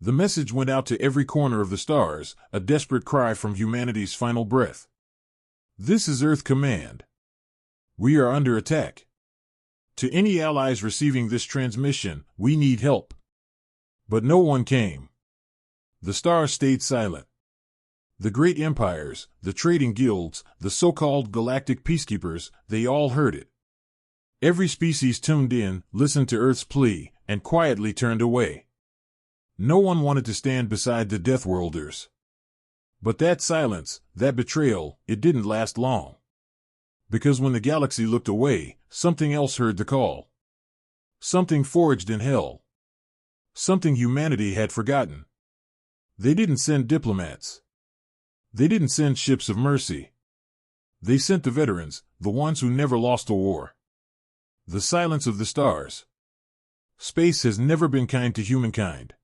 The message went out to every corner of the stars, a desperate cry from humanity's final breath. This is Earth Command. We are under attack. To any allies receiving this transmission, we need help. But no one came. The stars stayed silent. The great empires, the trading guilds, the so-called galactic peacekeepers, they all heard it. Every species tuned in, listened to Earth's plea, and quietly turned away. No one wanted to stand beside the Deathworlders. But that silence, that betrayal, it didn't last long. Because when the galaxy looked away, something else heard the call. Something forged in hell. Something humanity had forgotten. They didn't send diplomats. They didn't send ships of mercy. They sent the veterans, the ones who never lost a war. The silence of the stars. Space has never been kind to humankind.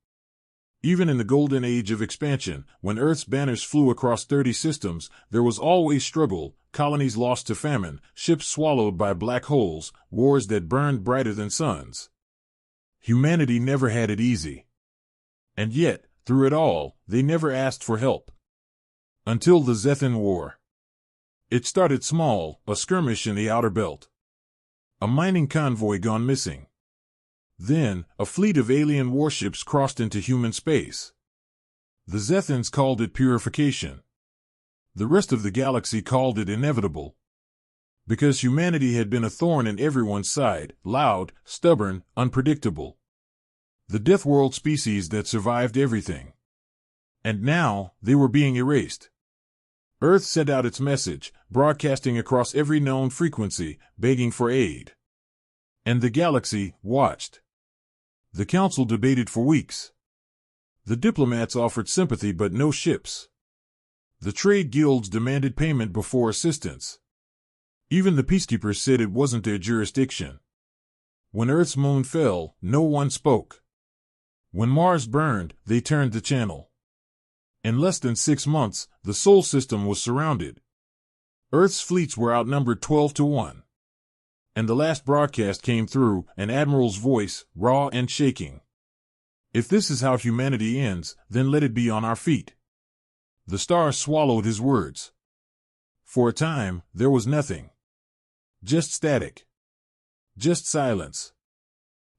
Even in the golden age of expansion, when Earth's banners flew across 30 systems, there was always struggle, colonies lost to famine, ships swallowed by black holes, wars that burned brighter than suns. Humanity never had it easy. And yet, through it all, they never asked for help. Until the Zethan War. It started small, a skirmish in the outer belt. A mining convoy gone missing. Then, a fleet of alien warships crossed into human space. The Zethans called it purification. The rest of the galaxy called it inevitable. Because humanity had been a thorn in everyone's side, loud, stubborn, unpredictable. The Deathworld species that survived everything. And now, they were being erased. Earth sent out its message, broadcasting across every known frequency, begging for aid. And the galaxy watched. The council debated for weeks. The diplomats offered sympathy but no ships. The trade guilds demanded payment before assistance. Even the peacekeepers said it wasn't their jurisdiction. When Earth's moon fell, no one spoke. When Mars burned, they turned the channel. In less than 6 months, the Sol system was surrounded. Earth's fleets were outnumbered 12-1. And the last broadcast came through, an admiral's voice, raw and shaking. If this is how humanity ends, then let it be on our feet. The stars swallowed his words. For a time, there was nothing. Just static. Just silence.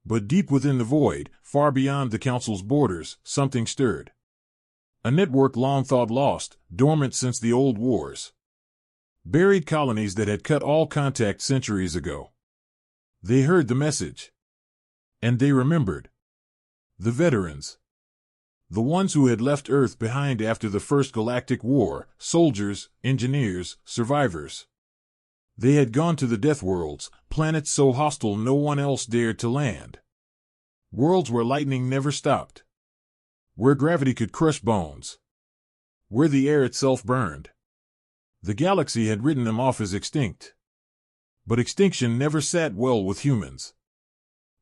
But deep within the void, far beyond the council's borders, something stirred. A network long thought lost, dormant since the old wars. Buried colonies that had cut all contact centuries ago. They heard the message. And they remembered. The veterans. The ones who had left Earth behind after the First Galactic War, soldiers, engineers, survivors. They had gone to the Deathworlds, planets so hostile no one else dared to land. Worlds where lightning never stopped. Where gravity could crush bones. Where the air itself burned. The galaxy had written them off as extinct. But extinction never sat well with humans.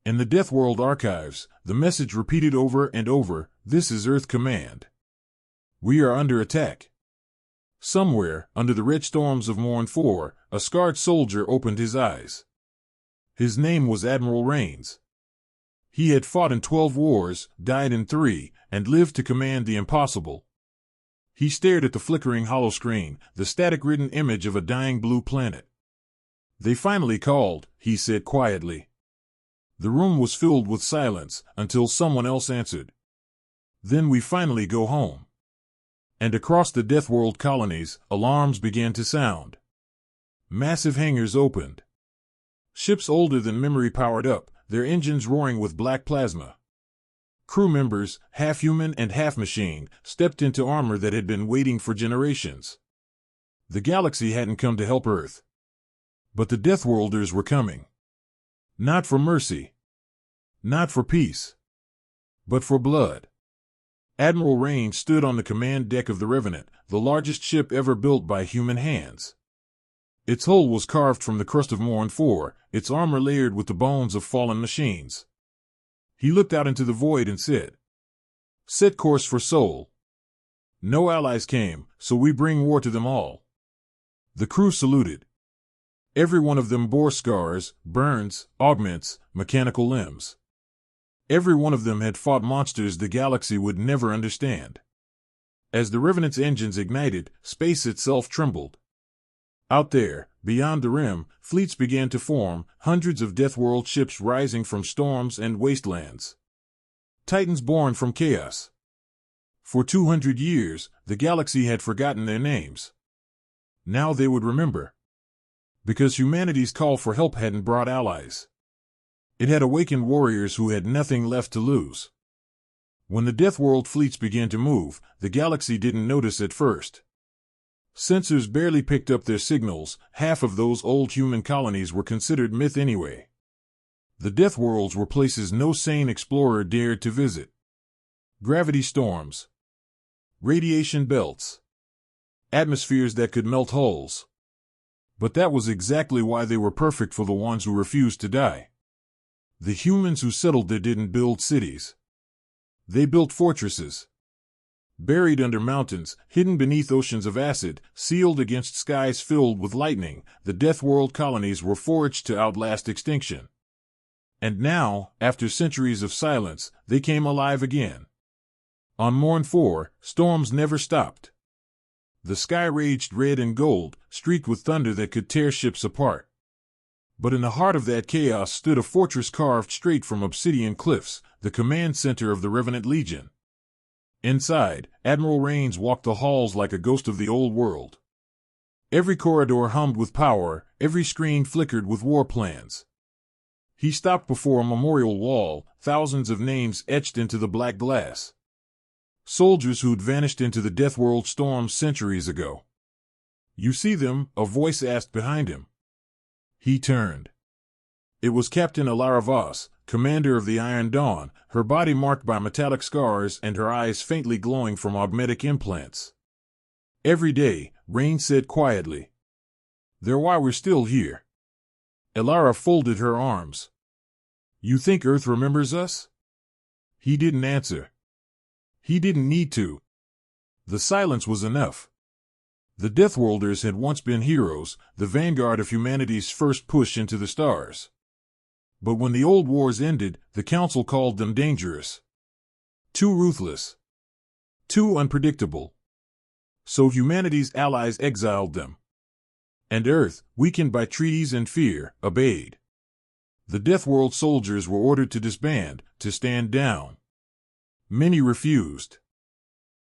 In the Deathworld archives, the message repeated over and over, "This is Earth Command. We are under attack." Somewhere, under the red storms of Morn 4, a scarred soldier opened his eyes. His name was Admiral Rains. He had fought in 12 wars, died in 3, and lived to command the impossible. He stared at the flickering holoscreen, the static-ridden image of a dying blue planet. "They finally called," he said quietly. The room was filled with silence, until someone else answered. "Then we finally go home." And across the Deathworld colonies, alarms began to sound. Massive hangars opened. Ships older than memory powered up, their engines roaring with black plasma. Crew members, half human and half machine, stepped into armor that had been waiting for generations. The galaxy hadn't come to help Earth. But the Deathworlders were coming. Not for mercy. Not for peace. But for blood. Admiral Rains stood on the command deck of the Revenant, the largest ship ever built by human hands. Its hull was carved from the crust of Morn 4, its armor layered with the bones of fallen machines. He looked out into the void and said, "Set course for Sol. No allies came, so we bring war to them all." The crew saluted. Every one of them bore scars, burns, augments, mechanical limbs. Every one of them had fought monsters the galaxy would never understand. As the Revenant's engines ignited, space itself trembled. Out there, beyond the rim, fleets began to form, hundreds of Deathworld ships rising from storms and wastelands. Titans born from chaos. For 200 years, the galaxy had forgotten their names. Now they would remember. Because humanity's call for help hadn't brought allies. It had awakened warriors who had nothing left to lose. When the Deathworld fleets began to move, the galaxy didn't notice at first. Sensors barely picked up their signals. Half of those old human colonies were considered myth anyway. The Deathworlds were places no sane explorer dared to visit. Gravity storms. Radiation belts. Atmospheres that could melt hulls. But that was exactly why they were perfect for the ones who refused to die. The humans who settled there didn't build cities. They built fortresses. Buried under mountains, hidden beneath oceans of acid, sealed against skies filled with lightning, the Deathworld colonies were forged to outlast extinction. And now, after centuries of silence, they came alive again. On Morn 4, storms never stopped. The sky raged red and gold, streaked with thunder that could tear ships apart. But in the heart of that chaos stood a fortress carved straight from obsidian cliffs, the command center of the Revenant Legion. Inside, Admiral Rains walked the halls like a ghost of the old world. Every corridor hummed with power, every screen flickered with war plans. He stopped before a memorial wall, thousands of names etched into the black glass. Soldiers who'd vanished into the Deathworld storms centuries ago. "You see them?" a voice asked behind him. He turned. It was Captain Alara Voss, commander of the Iron Dawn, her body marked by metallic scars and her eyes faintly glowing from augmetic implants. "Every day," Rain said quietly. "They're why we're still here." Alara folded her arms. "You think Earth remembers us?" He didn't answer. He didn't need to. The silence was enough. The Deathworlders had once been heroes, the vanguard of humanity's first push into the stars. But when the old wars ended, the Council called them dangerous. Too ruthless. Too unpredictable. So humanity's allies exiled them. And Earth, weakened by treaties and fear, obeyed. The Deathworld soldiers were ordered to disband, to stand down. Many refused.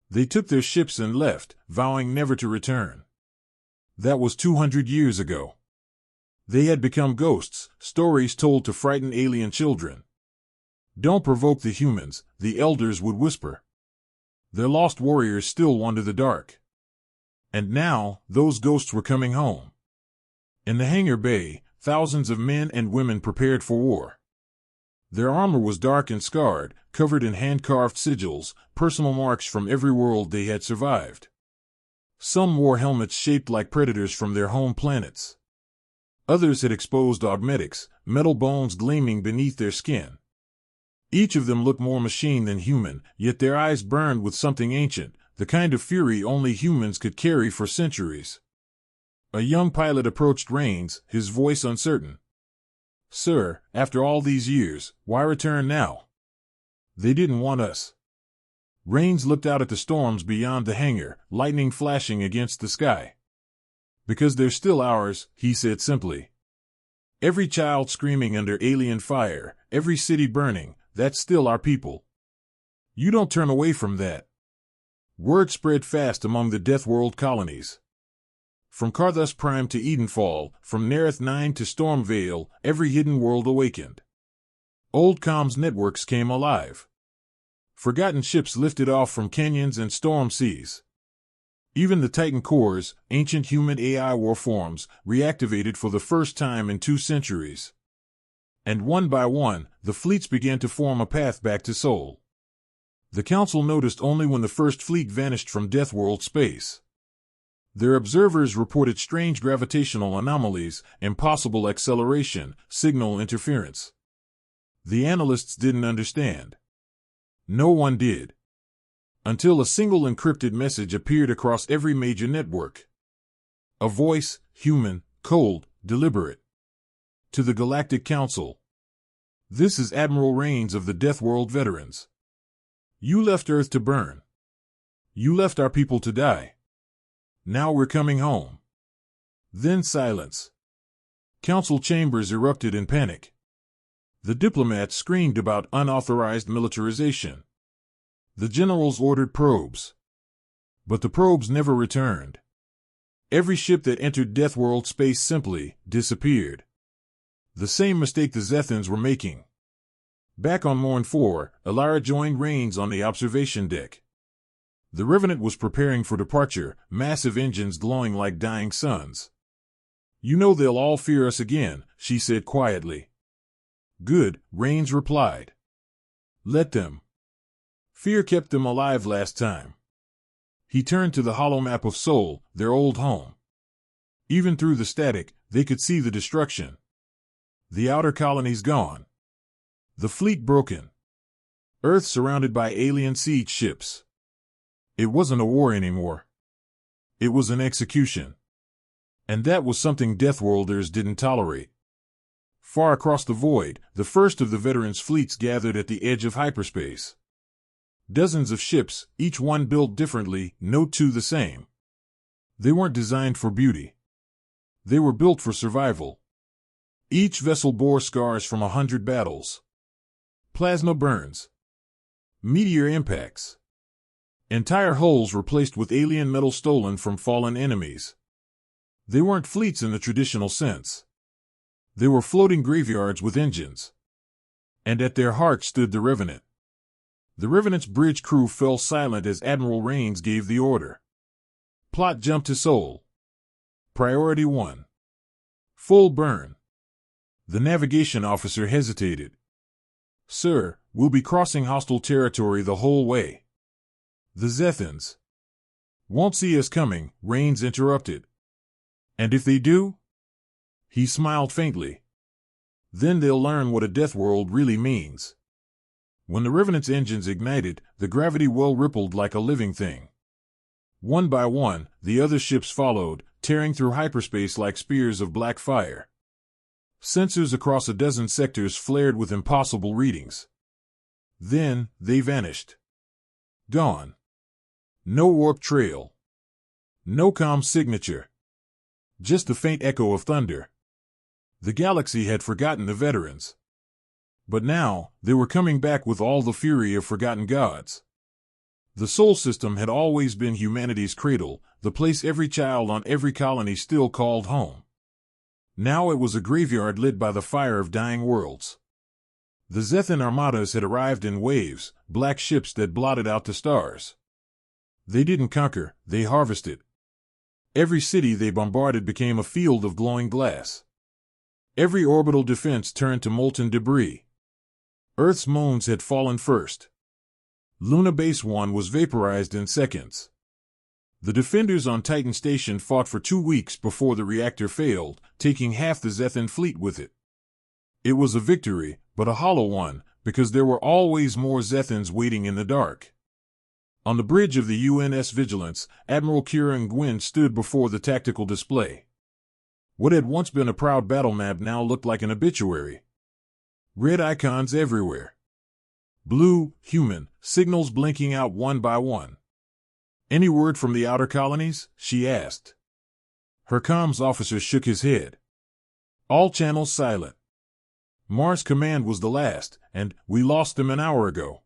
They took their ships and left, vowing never to return. That was 200 years ago. They had become ghosts, stories told to frighten alien children. "Don't provoke the humans," the elders would whisper. Their lost warriors still wander the dark. And now, those ghosts were coming home. In the hangar bay, thousands of men and women prepared for war. Their armor was dark and scarred, covered in hand-carved sigils, personal marks from every world they had survived. Some wore helmets shaped like predators from their home planets. Others had exposed augmetics, metal bones gleaming beneath their skin. Each of them looked more machine than human, yet their eyes burned with something ancient, the kind of fury only humans could carry for centuries. A young pilot approached Rains, his voice uncertain. "Sir, after all these years, why return now?" "They didn't want us." Rains looked out at the storms beyond the hangar, lightning flashing against the sky. "Because they're still ours," he said simply. "Every child screaming under alien fire, every city burning, that's still our people. You don't turn away from that." Word spread fast among the Deathworld colonies. From Karthus Prime to Edenfall, from Nerith 9 to Stormvale, every hidden world awakened. Old comms networks came alive. Forgotten ships lifted off from canyons and storm seas. Even the Titan cores, ancient human AI warforms, reactivated for the first time in 2 centuries. And one by one, the fleets began to form a path back to Sol. The Council noticed only when the first fleet vanished from Deathworld space. Their observers reported strange gravitational anomalies, impossible acceleration, signal interference. The analysts didn't understand. No one did. Until a single encrypted message appeared across every major network. A voice, human, cold, deliberate. To the Galactic Council. This is Admiral Rains of the Deathworld Veterans. You left Earth to burn. You left our people to die. Now we're coming home." Then silence. Council chambers erupted in panic. The diplomats screamed about unauthorized militarization. The generals ordered probes. But the probes never returned. Every ship that entered Deathworld space simply disappeared. The same mistake the Zethans were making. Back on Morn 4, Elara joined Rains on the observation deck. The Revenant was preparing for departure, massive engines glowing like dying suns. "You know they'll all fear us again," she said quietly. "Good," Rains replied. "Let them. Fear kept them alive last time." He turned to the hollow map of Sol, their old home. Even through the static, they could see the destruction. The outer colonies gone. The fleet broken. Earth surrounded by alien siege ships. It wasn't a war anymore. It was an execution. And that was something Deathworlders didn't tolerate. Far across the void, the first of the veterans' fleets gathered at the edge of hyperspace. Dozens of ships, each one built differently, no two the same. They weren't designed for beauty. They were built for survival. Each vessel bore scars from 100 battles. Plasma burns. Meteor impacts. Entire hulls replaced with alien metal stolen from fallen enemies. They weren't fleets in the traditional sense. They were floating graveyards with engines. And at their heart stood the Revenant. The Revenant's bridge crew fell silent as Admiral Rains gave the order. Plot jumped to Sol. Priority 1. Full burn. The navigation officer hesitated. "Sir, we'll be crossing hostile territory the whole way." "The Zethans won't see us coming," Rains interrupted. "And if they do?" He smiled faintly. "Then they'll learn what a Deathworld really means." When the Revenant's engines ignited, the gravity well rippled like a living thing. One by one, the other ships followed, tearing through hyperspace like spears of black fire. Sensors across a dozen sectors flared with impossible readings. Then, they vanished. Gone. No warp trail. No comm signature. Just the faint echo of thunder. The galaxy had forgotten the veterans. But now, they were coming back with all the fury of forgotten gods. The Sol system had always been humanity's cradle, the place every child on every colony still called home. Now it was a graveyard lit by the fire of dying worlds. The Zethan armadas had arrived in waves, black ships that blotted out the stars. They didn't conquer, they harvested. Every city they bombarded became a field of glowing glass. Every orbital defense turned to molten debris. Earth's moons had fallen first. Luna Base 1 was vaporized in seconds. The defenders on Titan Station fought for 2 weeks before the reactor failed, taking half the Zethan fleet with it. It was a victory, but a hollow one, because there were always more Zethans waiting in the dark. On the bridge of the UNS Vigilance, Admiral Kira Gwyn stood before the tactical display. What had once been a proud battle map now looked like an obituary. Red icons everywhere. Blue, human, signals blinking out one by one. "Any word from the outer colonies?" she asked. Her comms officer shook his head. "All channels silent. Mars Command was the last, and we lost them an hour ago."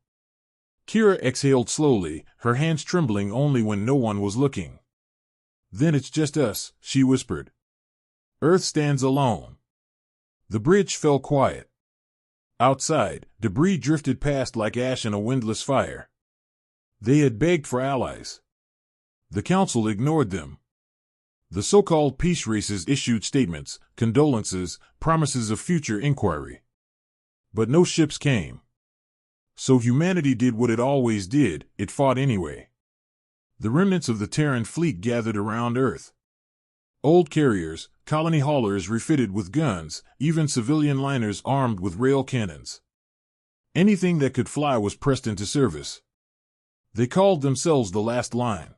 Kira exhaled slowly, her hands trembling only when no one was looking. "Then it's just us," she whispered. "Earth stands alone." The bridge fell quiet. Outside, debris drifted past like ash in a windless fire. They had begged for allies. The Council ignored them. The so-called peace races issued statements, condolences, promises of future inquiry. But no ships came. So humanity did what it always did, it fought anyway. The remnants of the Terran fleet gathered around Earth. Old carriers, colony haulers refitted with guns, even civilian liners armed with rail cannons. Anything that could fly was pressed into service. They called themselves the last line.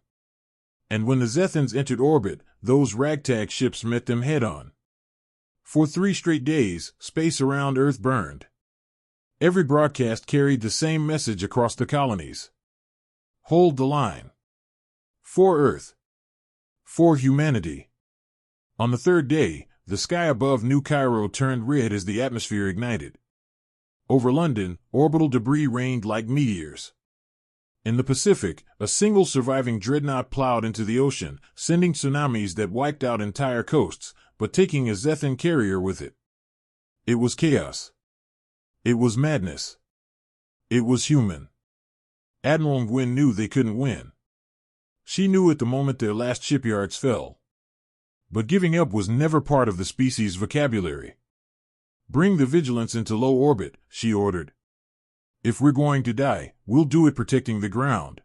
And when the Zethans entered orbit, those ragtag ships met them head-on. For 3 straight days, space around Earth burned. Every broadcast carried the same message across the colonies. Hold the line. For Earth. For humanity. On the third day, the sky above New Cairo turned red as the atmosphere ignited. Over London, orbital debris rained like meteors. In the Pacific, a single surviving dreadnought plowed into the ocean, sending tsunamis that wiped out entire coasts, but taking a Zethan carrier with it. It was chaos. It was madness. It was human. Admiral Nguyen knew they couldn't win. She knew at the moment their last shipyards fell. But giving up was never part of the species' vocabulary. Bring the Vigilance into low orbit, she ordered. If we're going to die, we'll do it protecting the ground.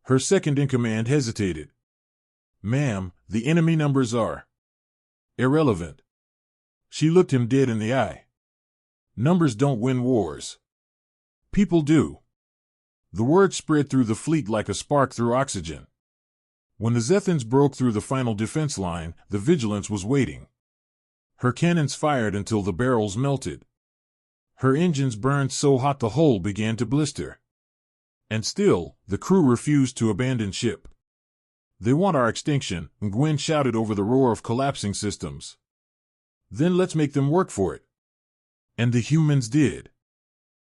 Her second-in-command hesitated. Ma'am, the enemy numbers are irrelevant. She looked him dead in the eye. Numbers don't win wars. People do. The word spread through the fleet like a spark through oxygen. When the Zethans broke through the final defense line, the Vigilance was waiting. Her cannons fired until the barrels melted. Her engines burned so hot the hull began to blister. And still, the crew refused to abandon ship. They want our extinction, Nguyen shouted over the roar of collapsing systems. Then let's make them work for it. And the humans did.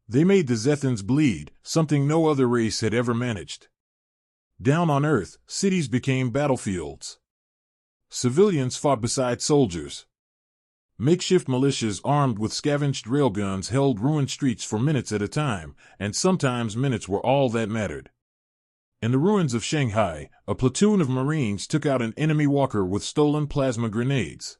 They made the Zethans bleed, something no other race had ever managed. Down on Earth, cities became battlefields. Civilians fought beside soldiers. Makeshift militias armed with scavenged railguns held ruined streets for minutes at a time, and sometimes minutes were all that mattered. In the ruins of Shanghai, a platoon of Marines took out an enemy walker with stolen plasma grenades.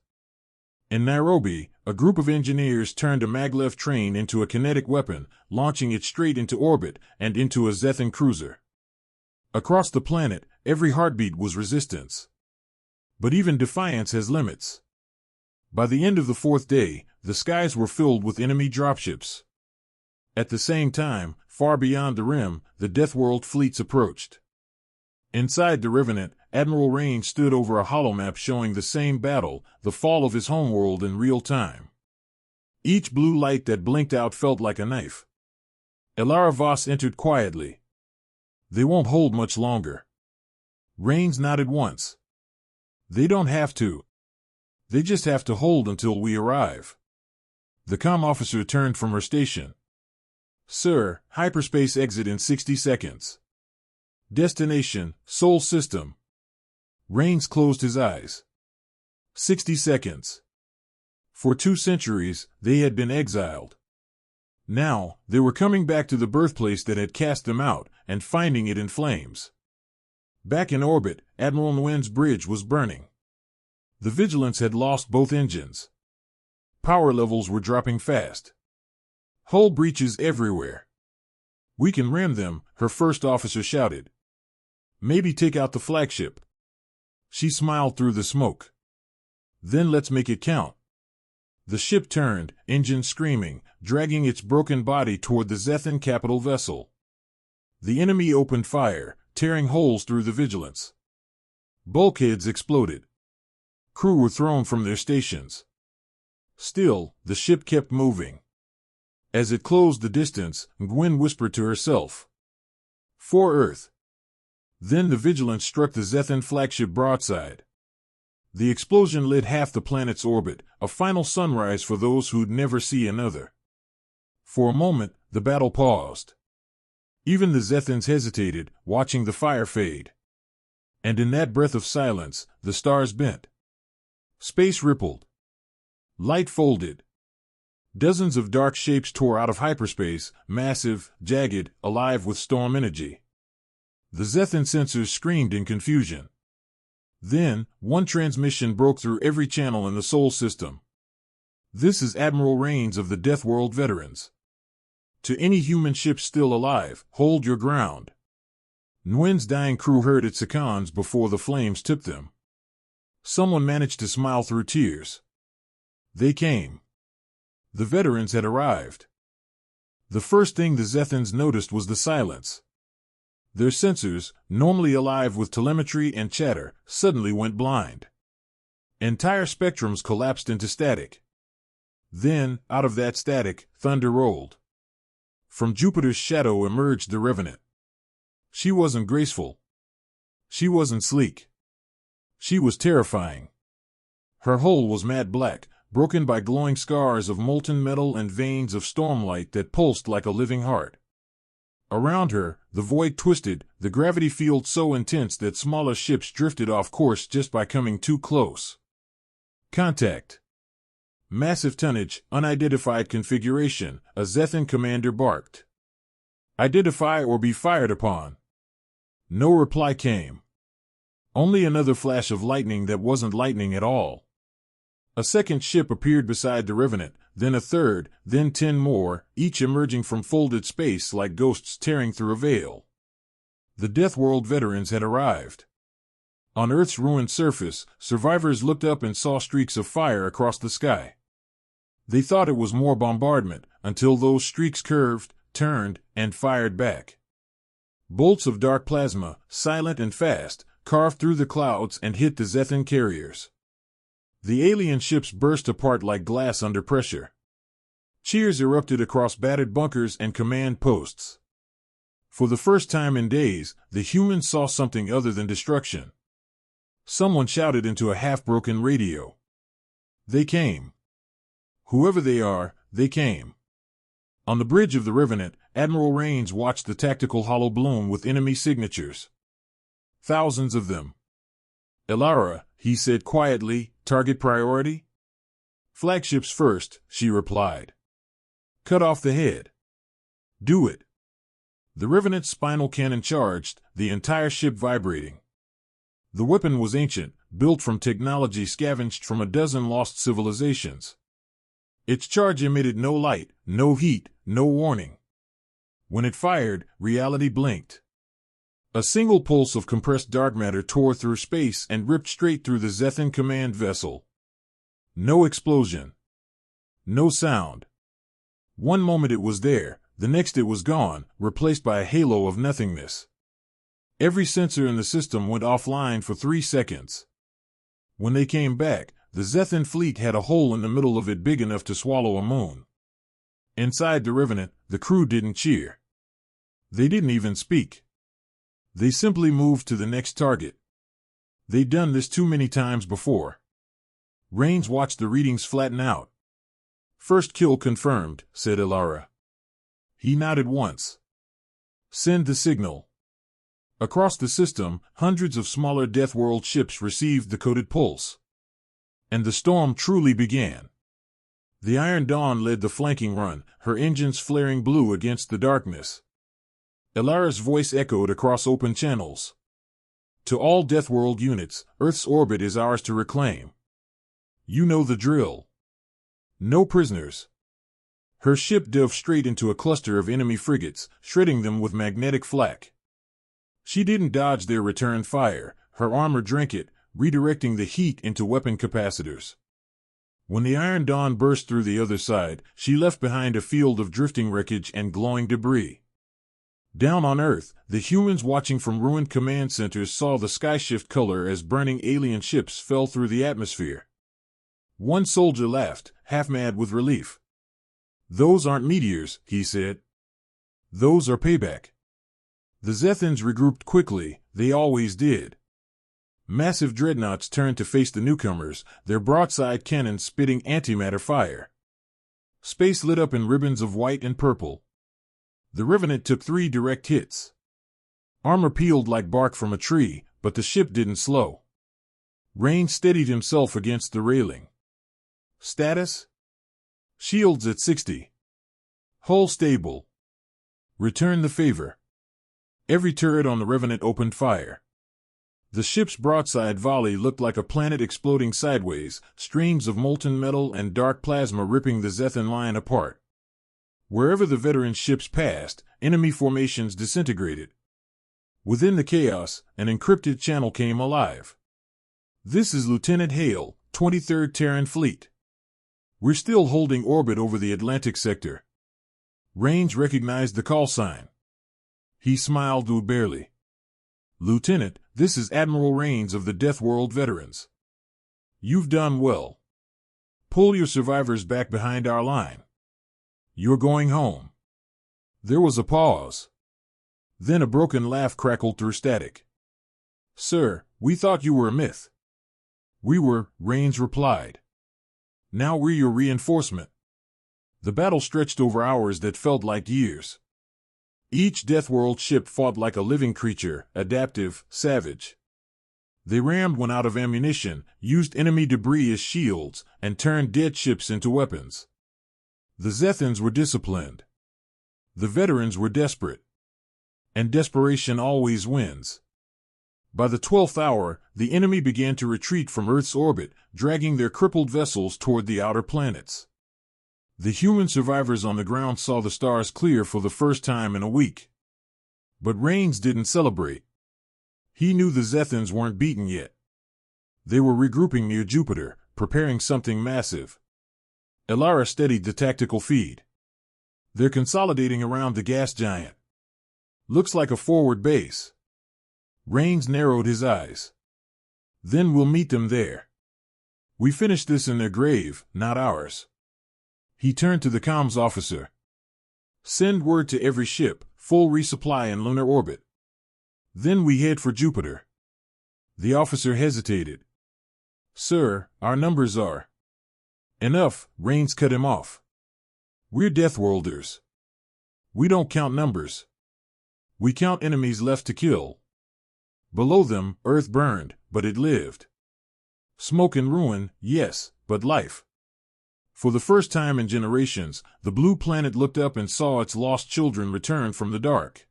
In Nairobi, a group of engineers turned a maglev train into a kinetic weapon, launching it straight into orbit and into a Zethan cruiser. Across the planet, every heartbeat was resistance. But even defiance has limits. By the end of the fourth day, the skies were filled with enemy dropships. At the same time, far beyond the rim, the Deathworld fleets approached. Inside the Revenant, Admiral Rain stood over a holomap showing the same battle, the fall of his homeworld in real time. Each blue light that blinked out felt like a knife. Elara Voss entered quietly. They won't hold much longer. Rains nodded once. They don't have to. They just have to hold until we arrive. The comm officer turned from her station. Sir, hyperspace exit in 60 seconds. Destination, Sol System. Rains closed his eyes. 60 seconds. For 2 centuries, they had been exiled. Now, they were coming back to the birthplace that had cast them out, and finding it in flames. Back in orbit, Admiral Nguyen's bridge was burning. The Vigilance had lost both engines. Power levels were dropping fast. Hull breaches everywhere. We can ram them, her first officer shouted. Maybe take out the flagship. She smiled through the smoke. Then let's make it count. The ship turned, engine screaming, dragging its broken body toward the Zethan capital vessel. The enemy opened fire, tearing holes through the Vigilance. Bulkheads exploded. Crew were thrown from their stations. Still, the ship kept moving. As it closed the distance, Nguyen whispered to herself. For Earth. Then the Vigilance struck the Zethan flagship broadside. The explosion lit half the planet's orbit, a final sunrise for those who'd never see another. For a moment, the battle paused. Even the Zethans hesitated, watching the fire fade. And in that breath of silence, the stars bent. Space rippled. Light folded. Dozens of dark shapes tore out of hyperspace, massive, jagged, alive with storm energy. The Zethan sensors screamed in confusion. Then, one transmission broke through every channel in the Sol system. This is Admiral Rains of the Deathworld Veterans. To any human ship still alive, hold your ground. Nguyen's dying crew heard its icons before the flames took them. Someone managed to smile through tears. They came. The veterans had arrived. The first thing the Zethans noticed was the silence. Their sensors, normally alive with telemetry and chatter, suddenly went blind. Entire spectrums collapsed into static. Then, out of that static, thunder rolled. From Jupiter's shadow emerged the Revenant. She wasn't graceful. She wasn't sleek. She was terrifying. Her hull was matte black, broken by glowing scars of molten metal and veins of stormlight that pulsed like a living heart. Around her, the void twisted, the gravity field so intense that smaller ships drifted off course just by coming too close. Contact. Massive tonnage, unidentified configuration, a Zethan commander barked. Identify or be fired upon. No reply came. Only another flash of lightning that wasn't lightning at all. A second ship appeared beside the Revenant, then a third, then 10 more, each emerging from folded space like ghosts tearing through a veil. The Deathworld Veterans had arrived. On Earth's ruined surface, survivors looked up and saw streaks of fire across the sky. They thought it was more bombardment, until those streaks curved, turned, and fired back. Bolts of dark plasma, silent and fast, carved through the clouds and hit the Zethan carriers. The alien ships burst apart like glass under pressure. Cheers erupted across battered bunkers and command posts. For the first time in days, the humans saw something other than destruction. Someone shouted into a half-broken radio. They came. Whoever they are, they came. On the bridge of the Revenant, Admiral Rains watched the tactical hollow bloom with enemy signatures. Thousands of them. Elara, he said quietly, target priority? Flagships first, she replied. Cut off the head. Do it. The Revenant's spinal cannon charged, the entire ship vibrating. The weapon was ancient, built from technology scavenged from a dozen lost civilizations. Its charge emitted no light, no heat, no warning. When it fired, reality blinked. A single pulse of compressed dark matter tore through space and ripped straight through the Zethan command vessel. No explosion. No sound. One moment it was there, the next it was gone, replaced by a halo of nothingness. Every sensor in the system went offline for 3 seconds. When they came back, the Zethan fleet had a hole in the middle of it big enough to swallow a moon. Inside the Revenant, the crew didn't cheer. They didn't even speak. They simply moved to the next target. They'd done this too many times before. Rains watched the readings flatten out. First kill confirmed, said Elara. He nodded once. Send the signal. Across the system, hundreds of smaller Deathworld ships received the coded pulse. And the storm truly began. The Iron Dawn led the flanking run, her engines flaring blue against the darkness. Elara's voice echoed across open channels. To all Deathworld units, Earth's orbit is ours to reclaim. You know the drill. No prisoners. Her ship dove straight into a cluster of enemy frigates, shredding them with magnetic flak. She didn't dodge their return fire, her armor drank it, redirecting the heat into weapon capacitors. When the Iron Dawn burst through the other side, she left behind a field of drifting wreckage and glowing debris. Down on Earth, the humans watching from ruined command centers saw the sky shift color as burning alien ships fell through the atmosphere. One soldier laughed, half mad with relief. Those aren't meteors, he said. Those are payback. The Zethans regrouped quickly, they always did. Massive dreadnoughts turned to face the newcomers, their broadside cannons spitting antimatter fire. Space lit up in ribbons of white and purple. The Revenant took 3 direct hits. Armor peeled like bark from a tree, but the ship didn't slow. Rain steadied himself against the railing. Status? Shields at 60. Hull stable. Return the favor. Every turret on the Revenant opened fire. The ship's broadside volley looked like a planet exploding sideways, streams of molten metal and dark plasma ripping the Zethan line apart. Wherever the veteran ships passed, enemy formations disintegrated. Within the chaos, an encrypted channel came alive. This is Lieutenant Hale, 23rd Terran Fleet. We're still holding orbit over the Atlantic sector. Range recognized the call sign. He smiled barely. Lieutenant, this is Admiral Rains of the Deathworld Veterans. You've done well. Pull your survivors back behind our line. You're going home. There was a pause. Then a broken laugh crackled through static. "Sir, we thought you were a myth." "We were," Rains replied. "Now we're your reinforcement." The battle stretched over hours that felt like years. Each Deathworld ship fought like a living creature, adaptive, savage. They rammed one out of ammunition, used enemy debris as shields, and turned dead ships into weapons. The Zethans were disciplined. The veterans were desperate. And desperation always wins. By the 12th hour, the enemy began to retreat from Earth's orbit, dragging their crippled vessels toward the outer planets. The human survivors on the ground saw the stars clear for the first time in a week. But Rains didn't celebrate. He knew the Zethans weren't beaten yet. They were regrouping near Jupiter, preparing something massive. Elara steadied the tactical feed. "They're consolidating around the gas giant. Looks like a forward base." Rains narrowed his eyes. "Then we'll meet them there. We finished this in their grave, not ours." He turned to the comms officer. "Send word to every ship, full resupply in lunar orbit. Then we head for Jupiter." The officer hesitated. "Sir, our numbers are—" "Enough," Rains cut him off. "We're Deathworlders. We don't count numbers. We count enemies left to kill. Below them, Earth burned, but it lived. Smoke and ruin, yes, but life." For the first time in generations, the blue planet looked up and saw its lost children return from the dark.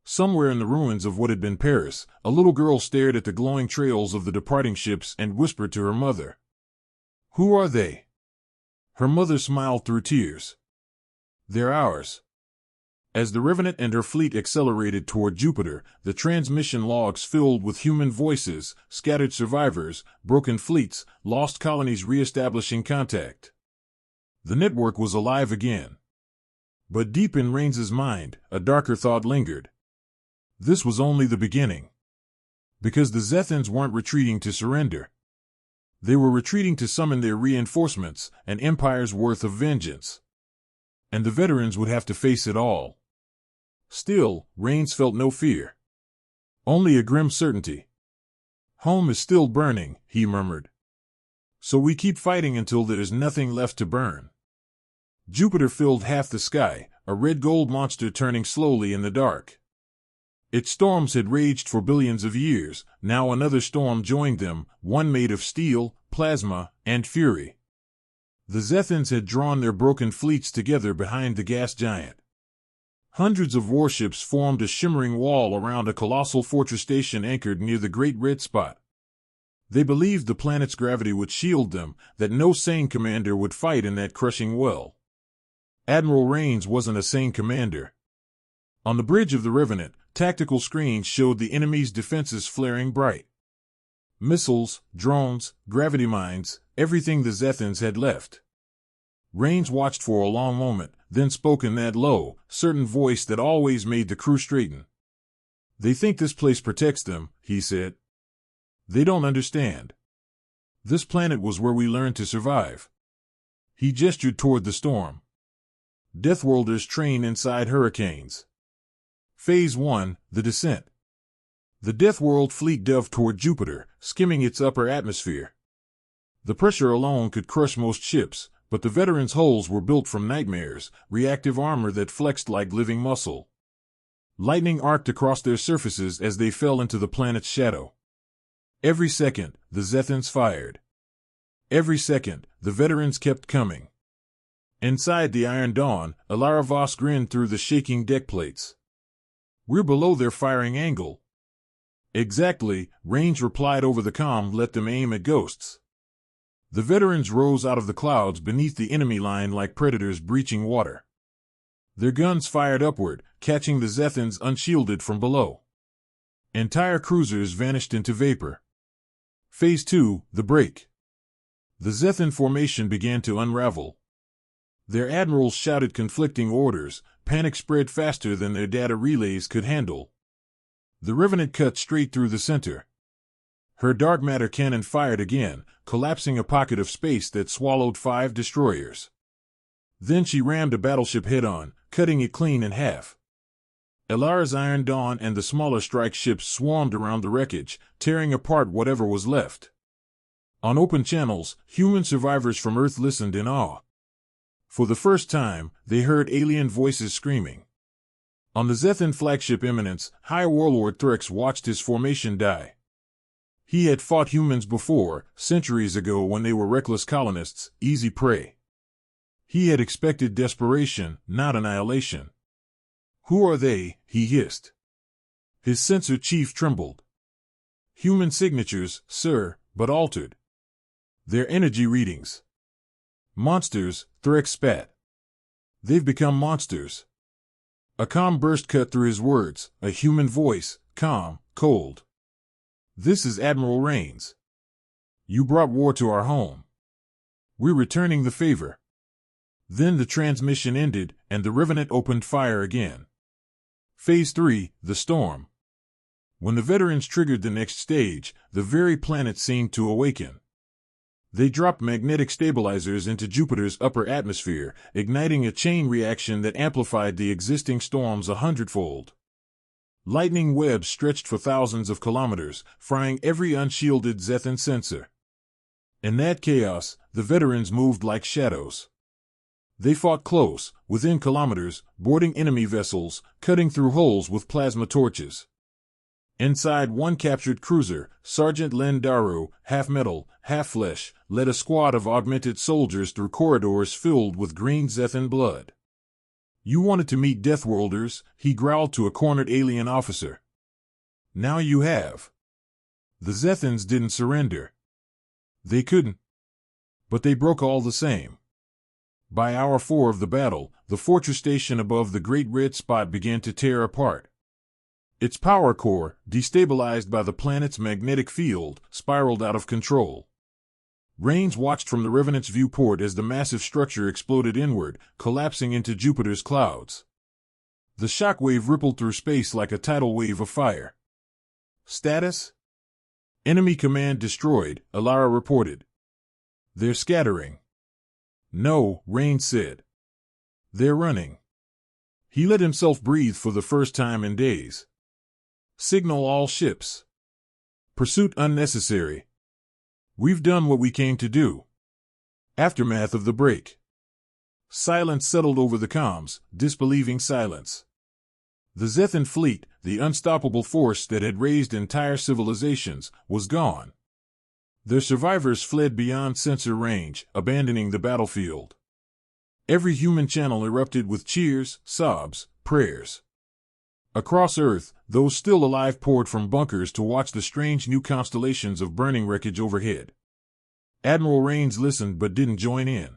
Somewhere in the ruins of what had been Paris, a little girl stared at the glowing trails of the departing ships and whispered to her mother. "Who are they?" Her mother smiled through tears. "They're ours." As the Revenant and her fleet accelerated toward Jupiter, the transmission logs filled with human voices, scattered survivors, broken fleets, lost colonies re-establishing contact. The network was alive again. But deep in Rains's mind, a darker thought lingered. This was only the beginning. Because the Zethans weren't retreating to surrender. They were retreating to summon their reinforcements, an empire's worth of vengeance. And the veterans would have to face it all. Still, Rains felt no fear. Only a grim certainty. "Home is still burning," he murmured. "So we keep fighting until there is nothing left to burn." Jupiter filled half the sky, a red-gold monster turning slowly in the dark. Its storms had raged for billions of years. Now another storm joined them, one made of steel, plasma, and fury. The Zethans had drawn their broken fleets together behind the gas giant. Hundreds of warships formed a shimmering wall around a colossal fortress station anchored near the Great Red Spot. They believed the planet's gravity would shield them, that no sane commander would fight in that crushing well. Admiral Rains wasn't a sane commander. On the bridge of the Revenant, tactical screens showed the enemy's defenses flaring bright. Missiles, drones, gravity mines, everything the Zethans had left. Rains watched for a long moment, then spoke in that low, certain voice that always made the crew straighten. "They think this place protects them," he said. "They don't understand. This planet was where we learned to survive." He gestured toward the storm. Deathworlders train inside hurricanes. Phase 1, the descent. The Deathworld fleet dove toward Jupiter, skimming its upper atmosphere. The pressure alone could crush most ships, but the veterans' hulls were built from nightmares, reactive armor that flexed like living muscle. Lightning arced across their surfaces as they fell into the planet's shadow. Every second, the Zethans fired. Every second, the veterans kept coming. Inside the Iron Dawn, Elara Voss grinned through the shaking deck plates. "We're below their firing angle." "Exactly," Rains replied over the comm. "Let them aim at ghosts." The veterans rose out of the clouds beneath the enemy line like predators breaching water. Their guns fired upward, catching the Zethans unshielded from below. Entire cruisers vanished into vapor. Phase 2, the break. The Zethan formation began to unravel. Their admirals shouted conflicting orders, panic spread faster than their data relays could handle. The Revenant cut straight through the center. Her dark matter cannon fired again, collapsing a pocket of space that swallowed 5 destroyers. Then she rammed a battleship head-on, cutting it clean in half. Elara's Iron Dawn and the smaller strike ships swarmed around the wreckage, tearing apart whatever was left. On open channels, human survivors from Earth listened in awe. For the first time, they heard alien voices screaming. On the Zethan flagship Eminence, High Warlord Threx watched his formation die. He had fought humans before, centuries ago when they were reckless colonists, easy prey. He had expected desperation, not annihilation. "Who are they?" he hissed. His sensor chief trembled. "Human signatures, sir, but altered. Their energy readings." "Monsters," Threx spat. "They've become monsters." A calm burst cut through his words, a human voice, calm, cold. "This is Admiral Rains. You brought war to our home. We're returning the favor." Then the transmission ended, and the Revenant opened fire again. Phase 3, the storm. When the veterans triggered the next stage, the very planet seemed to awaken. They dropped magnetic stabilizers into Jupiter's upper atmosphere, igniting a chain reaction that amplified the existing storms 100-fold. Lightning webs stretched for thousands of kilometers, frying every unshielded Zethan sensor. In that chaos, the veterans moved like shadows. They fought close, within kilometers, boarding enemy vessels, cutting through holes with plasma torches. Inside one captured cruiser, Sergeant Len Daru, half metal, half flesh, led a squad of augmented soldiers through corridors filled with green Zethan blood. "You wanted to meet Deathworlders," he growled to a cornered alien officer. "Now you have." The Zethans didn't surrender. They couldn't. But they broke all the same. By hour 4 of the battle, the fortress station above the Great Red Spot began to tear apart. Its power core, destabilized by the planet's magnetic field, spiraled out of control. Rains watched from the Revenant's viewport as the massive structure exploded inward, collapsing into Jupiter's clouds. The shockwave rippled through space like a tidal wave of fire. "Status? Enemy command destroyed," Elara reported. "They're scattering." "No," Rains said. "They're running." He let himself breathe for the first time in days. "Signal all ships. Pursuit unnecessary. We've done what we came to do." Aftermath of the break. Silence settled over the comms, disbelieving silence. The Zethan fleet, the unstoppable force that had raised entire civilizations, was gone. Their survivors fled beyond sensor range, abandoning the battlefield. Every human channel erupted with cheers, sobs, prayers. Across Earth, those still alive poured from bunkers to watch the strange new constellations of burning wreckage overhead. Admiral Rains listened but didn't join in.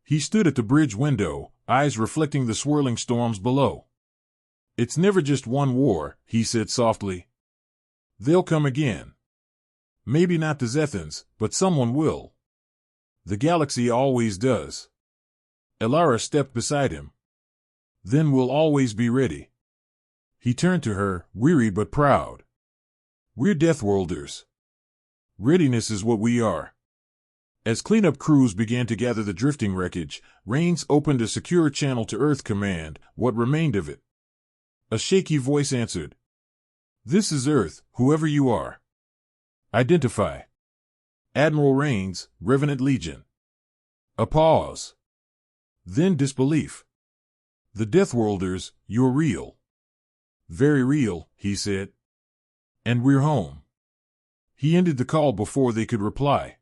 He stood at the bridge window, eyes reflecting the swirling storms below. "It's never just one war," he said softly. "They'll come again. Maybe not the Zethans, but someone will. The galaxy always does." Elara stepped beside him. "Then we'll always be ready." He turned to her, weary but proud. "We're Deathworlders. Readiness is what we are." As cleanup crews began to gather the drifting wreckage, Rains opened a secure channel to Earth Command, what remained of it. A shaky voice answered. "This is Earth, whoever you are. Identify." "Admiral Rains, Revenant Legion." A pause. Then disbelief. "The Deathworlders, you're real." "Very real," he said. "And we're home." He ended the call before they could reply.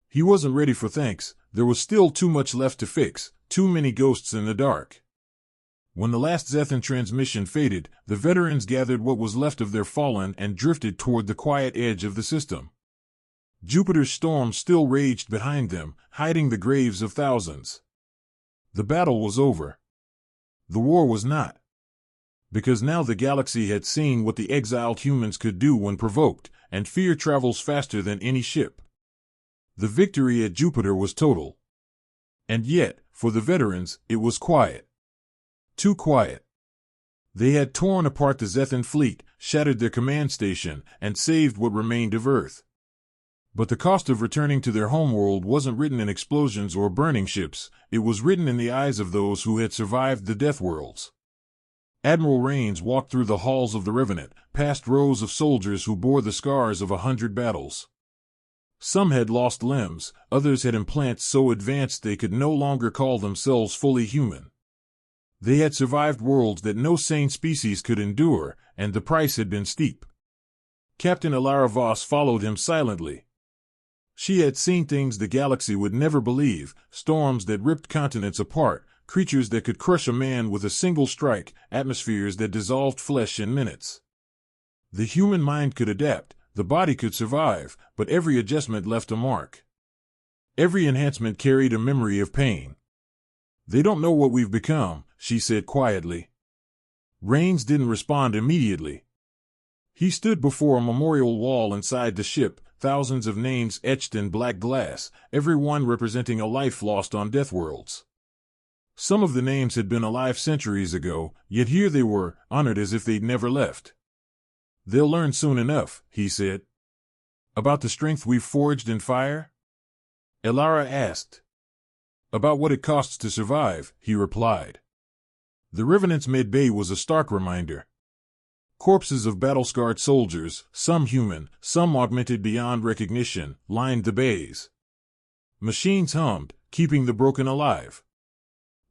He wasn't ready for thanks. There was still too much left to fix, too many ghosts in the dark. When the last Zethan transmission faded, the veterans gathered what was left of their fallen and drifted toward the quiet edge of the system. Jupiter's storm still raged behind them, hiding the graves of thousands. The battle was over. The war was not. Because now the galaxy had seen what the exiled humans could do when provoked, and fear travels faster than any ship. The victory at Jupiter was total. And yet, for the veterans, it was quiet. Too quiet. They had torn apart the Zethan fleet, shattered their command station, and saved what remained of Earth. But the cost of returning to their homeworld wasn't written in explosions or burning ships, it was written in the eyes of those who had survived the Deathworlds. Admiral Rains walked through the halls of the Revenant, past rows of soldiers who bore the scars of 100 battles. Some had lost limbs, others had implants so advanced they could no longer call themselves fully human. They had survived worlds that no sane species could endure, and the price had been steep. Captain Elara Voss followed him silently. She had seen things the galaxy would never believe, storms that ripped continents apart, creatures that could crush a man with a single strike, atmospheres that dissolved flesh in minutes. The human mind could adapt, the body could survive, but every adjustment left a mark. Every enhancement carried a memory of pain. "They don't know what we've become," she said quietly. Rains didn't respond immediately. He stood before a memorial wall inside the ship, thousands of names etched in black glass, every one representing a life lost on Deathworlds. Some of the names had been alive centuries ago, yet here they were, honored as if they'd never left. "They'll learn soon enough," he said. "About the strength we've forged in fire?" Elara asked. "About what it costs to survive," he replied. The Revenant's mid-bay was a stark reminder. Corpses of battle-scarred soldiers, some human, some augmented beyond recognition, lined the bays. Machines hummed, keeping the broken alive.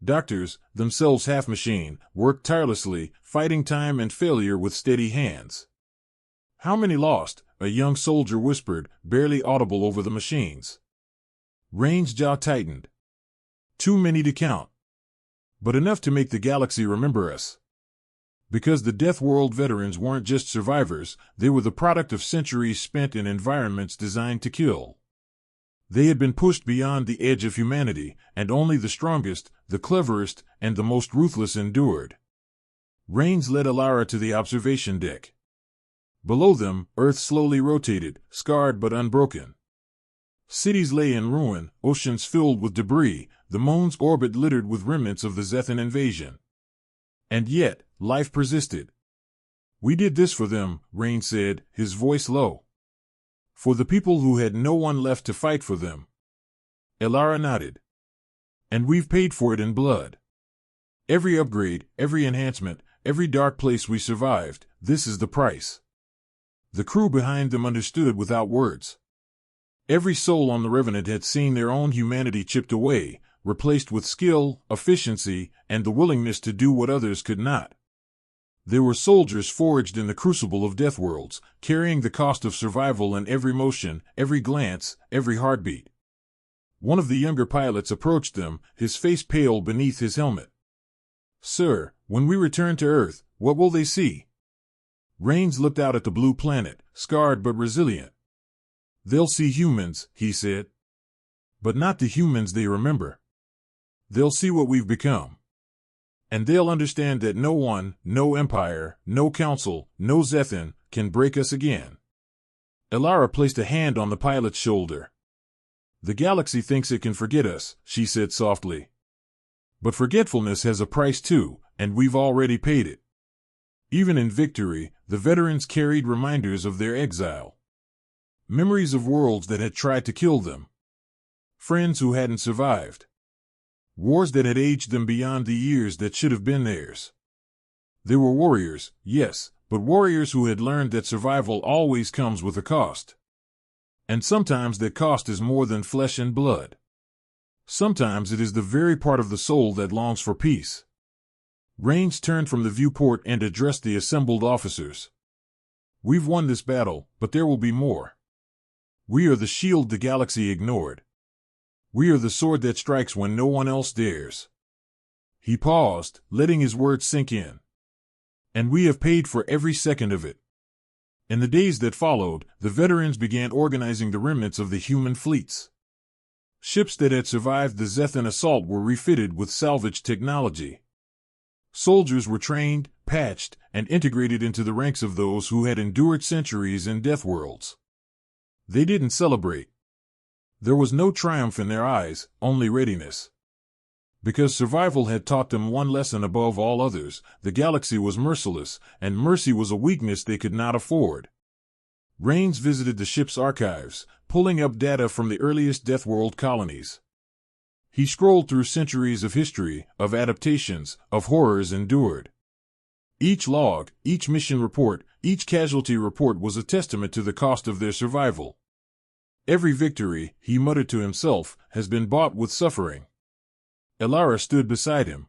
Doctors, themselves half-machine, worked tirelessly, fighting time and failure with steady hands. "How many lost?" a young soldier whispered, barely audible over the machines. Rain's jaw tightened. "Too many to count. But enough to make the galaxy remember us." Because the Deathworld veterans weren't just survivors, they were the product of centuries spent in environments designed to kill. They had been pushed beyond the edge of humanity, and only the strongest, the cleverest, and the most ruthless endured. Rains led Elara to the observation deck. Below them, Earth slowly rotated, scarred but unbroken. Cities lay in ruin, oceans filled with debris, the moon's orbit littered with remnants of the Zethan invasion. And yet, life persisted. "We did this for them," Rain said, his voice low. "For the people who had no one left to fight for them." Elara nodded. "And we've paid for it in blood. Every upgrade, every enhancement, every dark place we survived, this is the price." The crew behind them understood without words. Every soul on the Revenant had seen their own humanity chipped away, replaced with skill, efficiency, and the willingness to do what others could not. They were soldiers forged in the crucible of Deathworlds, carrying the cost of survival in every motion, every glance, every heartbeat. One of the younger pilots approached them, his face pale beneath his helmet. "Sir, when we return to Earth, what will they see?" Rains looked out at the blue planet, scarred but resilient. "They'll see humans," he said. "But not the humans they remember. They'll see what we've become. And they'll understand that no one, no empire, no council, no Zethan, can break us again." Elara placed a hand on the pilot's shoulder. "The galaxy thinks it can forget us," she said softly. "But forgetfulness has a price too, and we've already paid it." Even in victory, the veterans carried reminders of their exile. Memories of worlds that had tried to kill them. Friends who hadn't survived. Wars that had aged them beyond the years that should have been theirs. They were warriors, yes, but warriors who had learned that survival always comes with a cost. And sometimes that cost is more than flesh and blood. Sometimes it is the very part of the soul that longs for peace. Rains turned from the viewport and addressed the assembled officers. "We've won this battle, but there will be more. We are the shield the galaxy ignored. We are the sword that strikes when no one else dares." He paused, letting his words sink in. "And we have paid for every second of it." In the days that followed, the veterans began organizing the remnants of the human fleets. Ships that had survived the Zethan assault were refitted with salvaged technology. Soldiers were trained, patched, and integrated into the ranks of those who had endured centuries in Deathworlds. They didn't celebrate. There was no triumph in their eyes, only readiness. Because survival had taught them one lesson above all others: the galaxy was merciless, and mercy was a weakness they could not afford. Rains visited the ship's archives, pulling up data from the earliest Deathworld colonies. He scrolled through centuries of history, of adaptations, of horrors endured. Each log, each mission report, each casualty report was a testament to the cost of their survival. Every victory, he muttered to himself, has been bought with suffering. Elara stood beside him.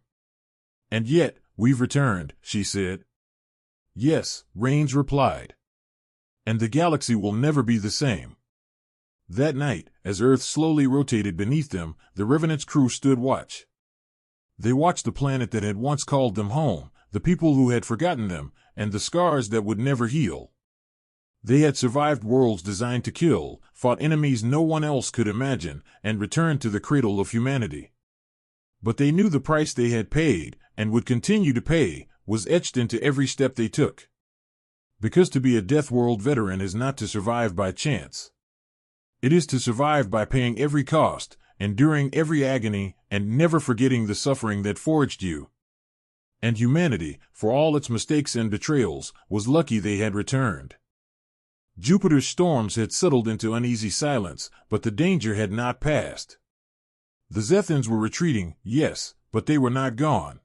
And yet, we've returned, she said. Yes, Rains replied. And the galaxy will never be the same. That night, as Earth slowly rotated beneath them, the Revenant's crew stood watch. They watched the planet that had once called them home, the people who had forgotten them, and the scars that would never heal. They had survived worlds designed to kill, fought enemies no one else could imagine, and returned to the cradle of humanity. But they knew the price they had paid, and would continue to pay, was etched into every step they took. Because to be a Deathworld veteran is not to survive by chance. It is to survive by paying every cost, enduring every agony, and never forgetting the suffering that forged you. And humanity, for all its mistakes and betrayals, was lucky they had returned. Jupiter's storms had settled into uneasy silence, but the danger had not passed. The Zethans were retreating, yes, but they were not gone.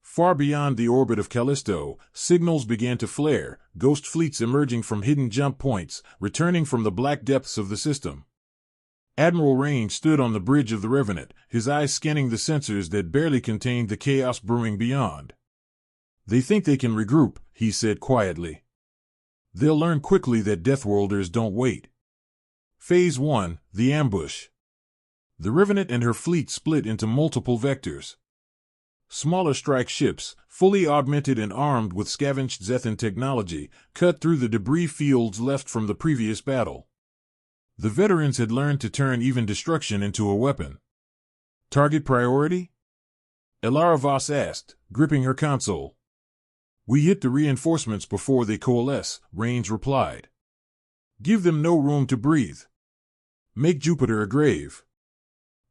Far beyond the orbit of Callisto, signals began to flare, ghost fleets emerging from hidden jump points, returning from the black depths of the system. Admiral Rain stood on the bridge of the Revenant, his eyes scanning the sensors that barely contained the chaos brewing beyond. They think they can regroup, he said quietly. They'll learn quickly that Deathworlders don't wait. Phase 1, the ambush. The Revenant and her fleet split into multiple vectors. Smaller strike ships, fully augmented and armed with scavenged Zethan technology, cut through the debris fields left from the previous battle. The veterans had learned to turn even destruction into a weapon. Target priority? Elara Voss asked, gripping her console. We hit the reinforcements before they coalesce, Rains replied. Give them no room to breathe. Make Jupiter a grave.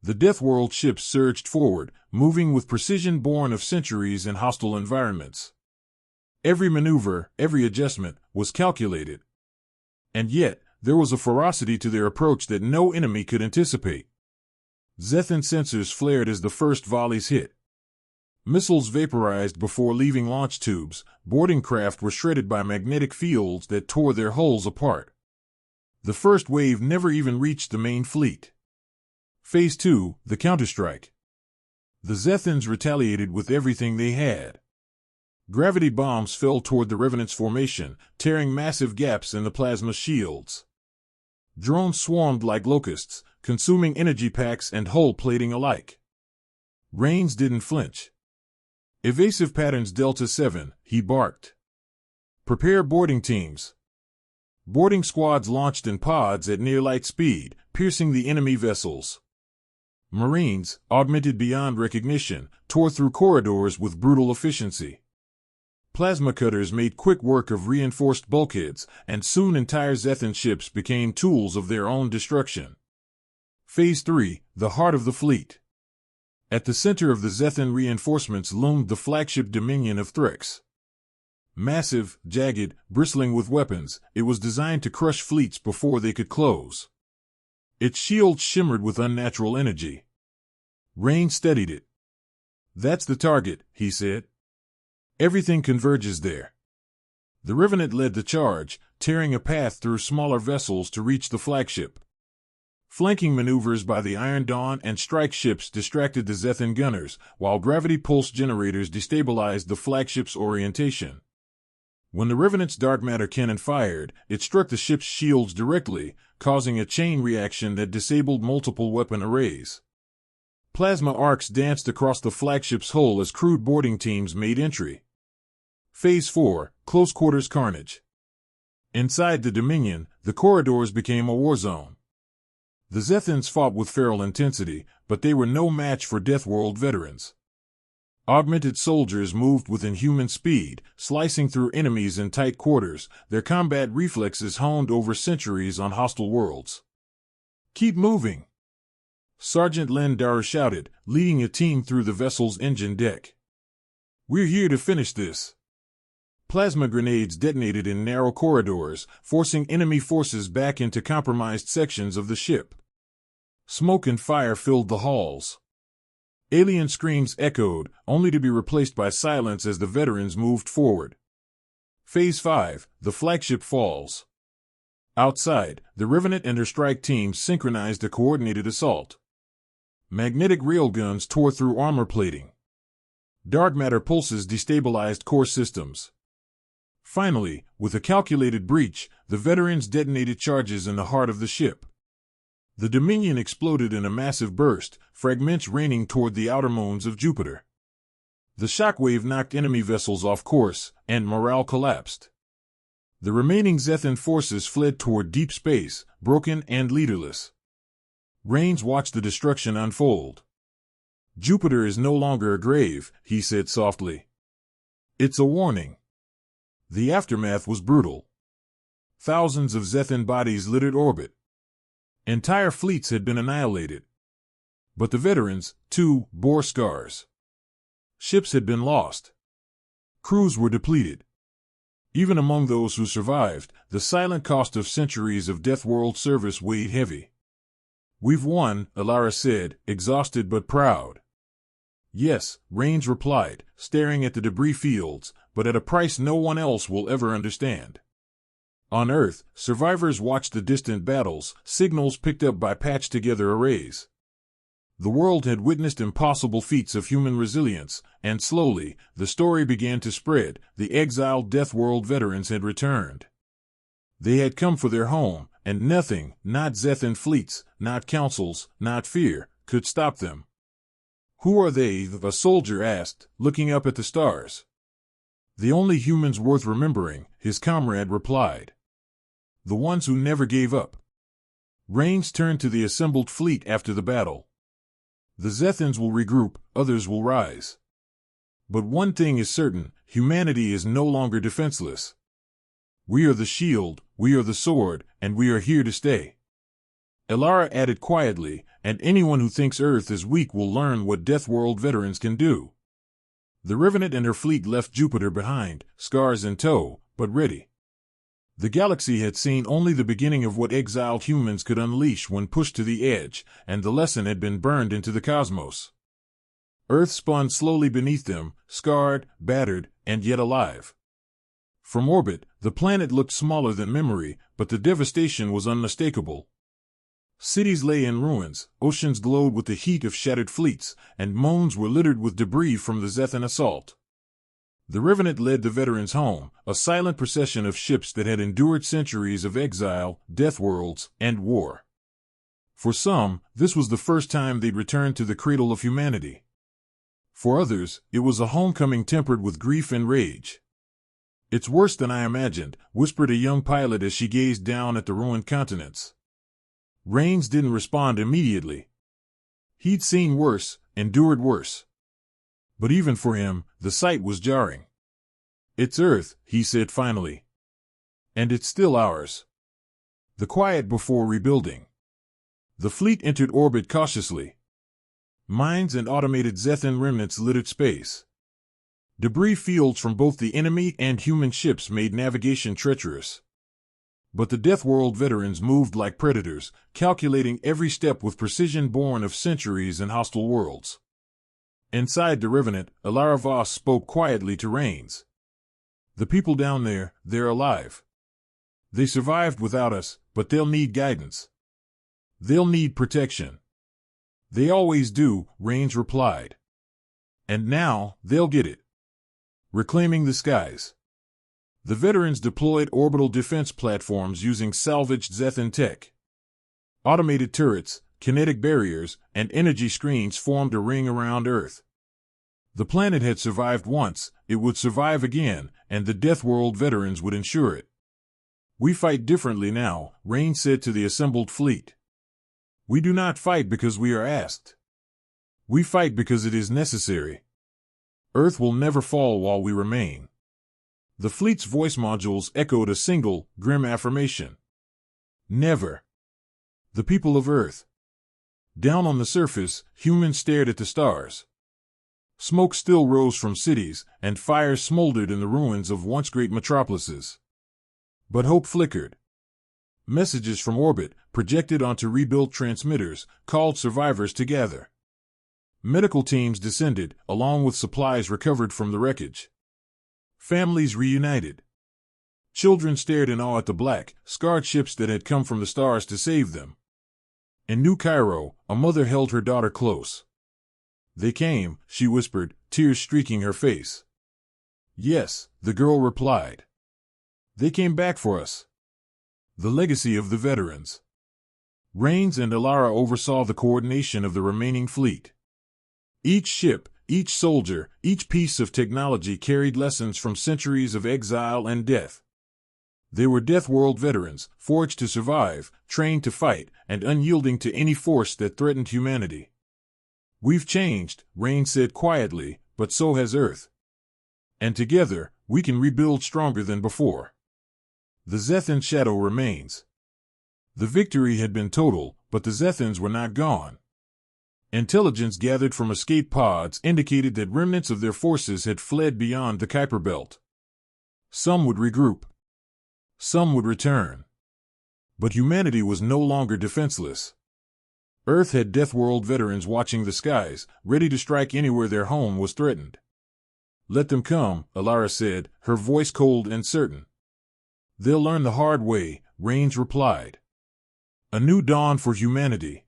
The Deathworld ships surged forward, moving with precision born of centuries and hostile environments. Every maneuver, every adjustment, was calculated. And yet, there was a ferocity to their approach that no enemy could anticipate. Zethan sensors flared as the first volleys hit. Missiles vaporized before leaving launch tubes, boarding craft were shredded by magnetic fields that tore their hulls apart. The first wave never even reached the main fleet. Phase 2, the counterstrike. The Zethans retaliated with everything they had. Gravity bombs fell toward the Revenant's formation, tearing massive gaps in the plasma shields. Drones swarmed like locusts, consuming energy packs and hull plating alike. Rains didn't flinch. Evasive patterns Delta 7, he barked. Prepare boarding teams. Boarding squads launched in pods at near light speed, piercing the enemy vessels. Marines, augmented beyond recognition, tore through corridors with brutal efficiency. Plasma cutters made quick work of reinforced bulkheads, and soon entire Zethan ships became tools of their own destruction. Phase 3, the heart of the fleet. At the center of the Zethan reinforcements loomed the flagship Dominion of Threx. Massive, jagged, bristling with weapons, it was designed to crush fleets before they could close. Its shield shimmered with unnatural energy. Rain steadied it. That's the target, he said. Everything converges there. The Revenant led the charge, tearing a path through smaller vessels to reach the flagship. Flanking maneuvers by the Iron Dawn and strike ships distracted the Zethan gunners, while gravity pulse generators destabilized the flagship's orientation. When the Revenant's dark matter cannon fired, it struck the ship's shields directly, causing a chain reaction that disabled multiple weapon arrays. Plasma arcs danced across the flagship's hull as crude boarding teams made entry. Phase 4, Close Quarters Carnage. Inside the Dominion, the corridors became a war zone. The Zethans fought with feral intensity, but they were no match for Deathworld veterans. Augmented soldiers moved with inhuman speed, slicing through enemies in tight quarters, their combat reflexes honed over centuries on hostile worlds. Keep moving! Sergeant Len Dar shouted, leading a team through the vessel's engine deck. We're here to finish this. Plasma grenades detonated in narrow corridors, forcing enemy forces back into compromised sections of the ship. Smoke and fire filled the halls. Alien screams echoed, only to be replaced by silence as the veterans moved forward. Phase 5, the flagship falls. Outside, the Revenant and her strike teams synchronized a coordinated assault. Magnetic railguns tore through armor plating. Dark matter pulses destabilized core systems. Finally, with a calculated breach, the veterans detonated charges in the heart of the ship. The Dominion exploded in a massive burst, fragments raining toward the outer moons of Jupiter. The shockwave knocked enemy vessels off course, and morale collapsed. The remaining Zethan forces fled toward deep space, broken and leaderless. Raines watched the destruction unfold. "Jupiter is no longer a grave," he said softly. "It's a warning." The aftermath was brutal. Thousands of Zethan bodies littered orbit. Entire fleets had been annihilated. But the veterans, too, bore scars. Ships had been lost. Crews were depleted. Even among those who survived, the silent cost of centuries of Deathworld service weighed heavy. "We've won," Alara said, exhausted but proud. "Yes," Raines replied, staring at the debris fields, "but at a price no one else will ever understand." On Earth, survivors watched the distant battles, signals picked up by patched-together arrays. The world had witnessed impossible feats of human resilience, and slowly, the story began to spread. The exiled Deathworld veterans had returned. They had come for their home, and nothing, not Zethan fleets, not councils, not fear, could stop them. "Who are they?" a soldier asked, looking up at the stars. "The only humans worth remembering," his comrade replied. "The ones who never gave up." Raines turned to the assembled fleet after the battle. "The Zethans will regroup, others will rise. But one thing is certain, humanity is no longer defenseless. We are the shield, we are the sword, and we are here to stay." Alara added quietly, "And anyone who thinks Earth is weak will learn what Deathworld veterans can do." The Revenant and her fleet left Jupiter behind, scars in tow, but ready. The galaxy had seen only the beginning of what exiled humans could unleash when pushed to the edge, and the lesson had been burned into the cosmos. Earth spun slowly beneath them, scarred, battered, and yet alive. From orbit, the planet looked smaller than memory, but the devastation was unmistakable. Cities lay in ruins, oceans glowed with the heat of shattered fleets, and moons were littered with debris from the Zethan assault. The Revenant led the veterans home, a silent procession of ships that had endured centuries of exile, deathworlds, and war. For some, this was the first time they'd returned to the cradle of humanity. For others, it was a homecoming tempered with grief and rage. "It's worse than I imagined," whispered a young pilot as she gazed down at the ruined continents. Raines didn't respond immediately. He'd seen worse, endured worse. But even for him, the sight was jarring. "It's Earth," he said finally. "And it's still ours." The quiet before rebuilding. The fleet entered orbit cautiously. Mines and automated Zethan remnants littered space. Debris fields from both the enemy and human ships made navigation treacherous. But the Deathworld veterans moved like predators, calculating every step with precision born of centuries and hostile worlds. Inside the Revenant, Alara Voss spoke quietly to Raines. "The people down there, they're alive. They survived without us, but they'll need guidance. They'll need protection." "They always do," Raines replied. "And now, they'll get it." Reclaiming the skies. The veterans deployed orbital defense platforms using salvaged Zethan tech. Automated turrets, kinetic barriers, and energy screens formed a ring around Earth. The planet had survived once, it would survive again, and the Deathworld veterans would ensure it. "We fight differently now," Raines said to the assembled fleet. "We do not fight because we are asked. We fight because it is necessary. Earth will never fall while we remain." The fleet's voice modules echoed a single, grim affirmation. Never. The people of Earth. Down on the surface, humans stared at the stars. Smoke still rose from cities, and fires smoldered in the ruins of once great metropolises. But hope flickered. Messages from orbit, projected onto rebuilt transmitters, called survivors to gather. Medical teams descended, along with supplies recovered from the wreckage. Families reunited. Children stared in awe at the black, scarred ships that had come from the stars to save them. In New Cairo, a mother held her daughter close. "They came," she whispered, tears streaking her face. "Yes," the girl replied. "They came back for us." The legacy of the veterans. Rains and Alara oversaw the coordination of the remaining fleet. Each ship, each soldier, each piece of technology carried lessons from centuries of exile and death. They were Deathworld veterans, forged to survive, trained to fight, and unyielding to any force that threatened humanity. "We've changed," Rain said quietly, "but so has Earth. And together, we can rebuild stronger than before." The Zethan shadow remains. The victory had been total, but the Zethans were not gone. Intelligence gathered from escape pods indicated that remnants of their forces had fled beyond the Kuiper Belt. Some would regroup. Some would return. But humanity was no longer defenseless. Earth had Deathworld veterans watching the skies, ready to strike anywhere their home was threatened. "Let them come," Alara said, her voice cold and certain. "They'll learn the hard way," Rains replied. A new dawn for humanity.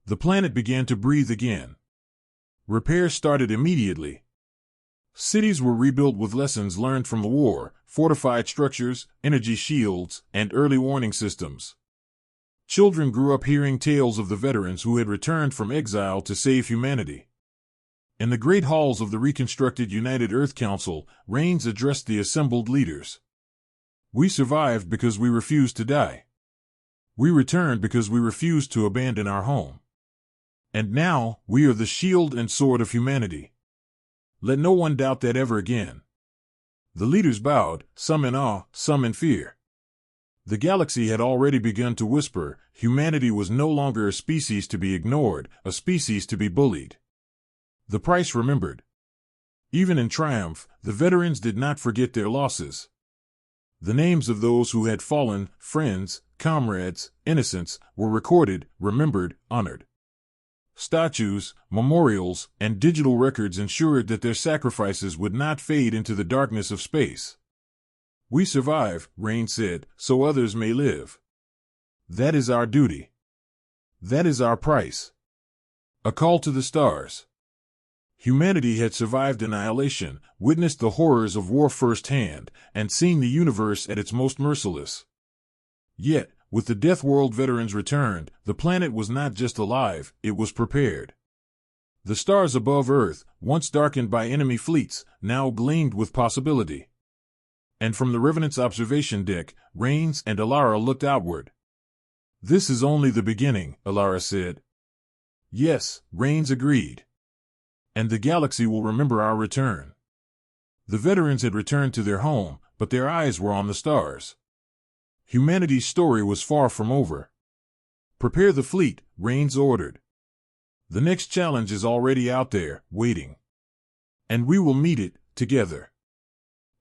The planet began to breathe again. Repairs started immediately. Cities were rebuilt with lessons learned from the war, fortified structures, energy shields, and early warning systems. Children grew up hearing tales of the veterans who had returned from exile to save humanity. In the great halls of the reconstructed United Earth Council, Rains addressed the assembled leaders. "We survived because we refused to die. We returned because we refused to abandon our home. And now, we are the shield and sword of humanity. Let no one doubt that ever again." The leaders bowed, some in awe, some in fear. The galaxy had already begun to whisper, humanity was no longer a species to be ignored, a species to be bullied. The price remembered. Even in triumph, the veterans did not forget their losses. The names of those who had fallen, friends, comrades, innocents, were recorded, remembered, honored. Statues, memorials, and digital records ensured that their sacrifices would not fade into the darkness of space. "We survive," Rain said, "so others may live. That is our duty. That is our price." A call to the stars. Humanity had survived annihilation, witnessed the horrors of war firsthand, and seen the universe at its most merciless. Yet, with the Deathworld veterans returned, the planet was not just alive, it was prepared. The stars above Earth, once darkened by enemy fleets, now gleamed with possibility. And from the Revenant's observation deck, Rains and Alara looked outward. "This is only the beginning," Alara said. "Yes," Rains agreed. "And the galaxy will remember our return." The veterans had returned to their home, but their eyes were on the stars. Humanity's story was far from over. "Prepare the fleet," Rains ordered. "The next challenge is already out there, waiting. And we will meet it, together."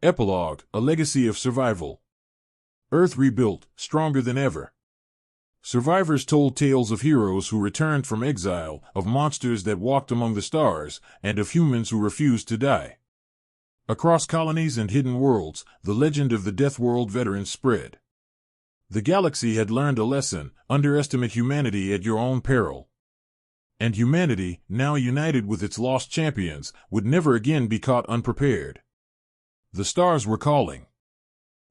Epilogue, a legacy of survival. Earth rebuilt, stronger than ever. Survivors told tales of heroes who returned from exile, of monsters that walked among the stars, and of humans who refused to die. Across colonies and hidden worlds, the legend of the Deathworld veterans spread. The galaxy had learned a lesson: underestimate humanity at your own peril. And humanity, now united with its lost champions, would never again be caught unprepared. The stars were calling.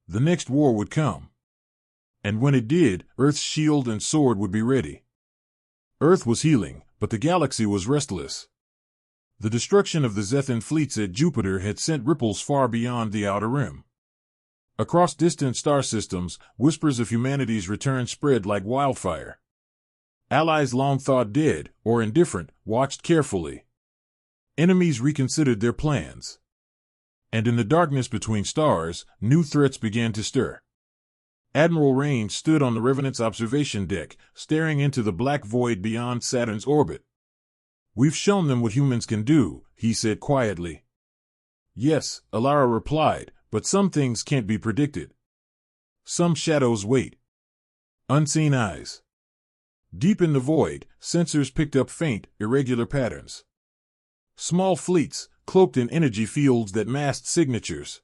The next war would come. And when it did, Earth's shield and sword would be ready. Earth was healing, but the galaxy was restless. The destruction of the Zethan fleets at Jupiter had sent ripples far beyond the outer rim. Across distant star systems, whispers of humanity's return spread like wildfire. Allies long thought dead, or indifferent, watched carefully. Enemies reconsidered their plans. And in the darkness between stars, new threats began to stir. Admiral Rain stood on the Revenant's observation deck, staring into the black void beyond Saturn's orbit. We've shown them what humans can do, he said quietly. Yes, Alara replied, but some things can't be predicted. Some shadows wait. Unseen eyes. Deep in the void, sensors picked up faint, irregular patterns. Small fleets, cloaked in energy fields that masked signatures.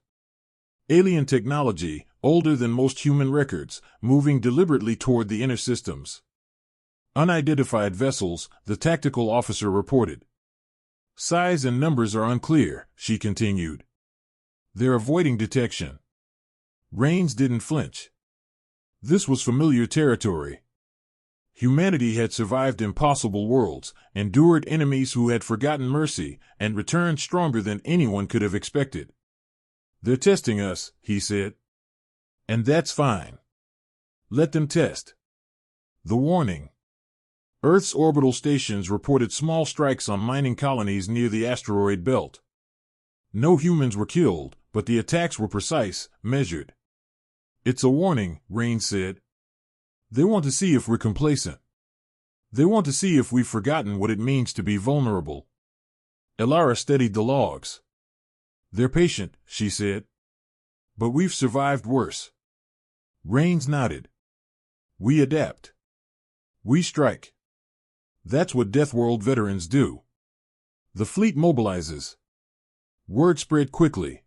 Alien technology, older than most human records, moving deliberately toward the inner systems. Unidentified vessels, the tactical officer reported. Size and numbers are unclear, she continued. They're avoiding detection. Rains didn't flinch. This was familiar territory. Humanity had survived impossible worlds, endured enemies who had forgotten mercy, and returned stronger than anyone could have expected. They're testing us, he said. And that's fine. Let them test. The warning. Earth's orbital stations reported small strikes on mining colonies near the asteroid belt. No humans were killed, but the attacks were precise, measured. It's a warning, Rain said. They want to see if we're complacent. They want to see if we've forgotten what it means to be vulnerable. Alara studied the logs. They're patient, she said. But we've survived worse. Rains nodded. We adapt. We strike. That's what Deathworld Veterans do. The fleet mobilizes. Word spread quickly.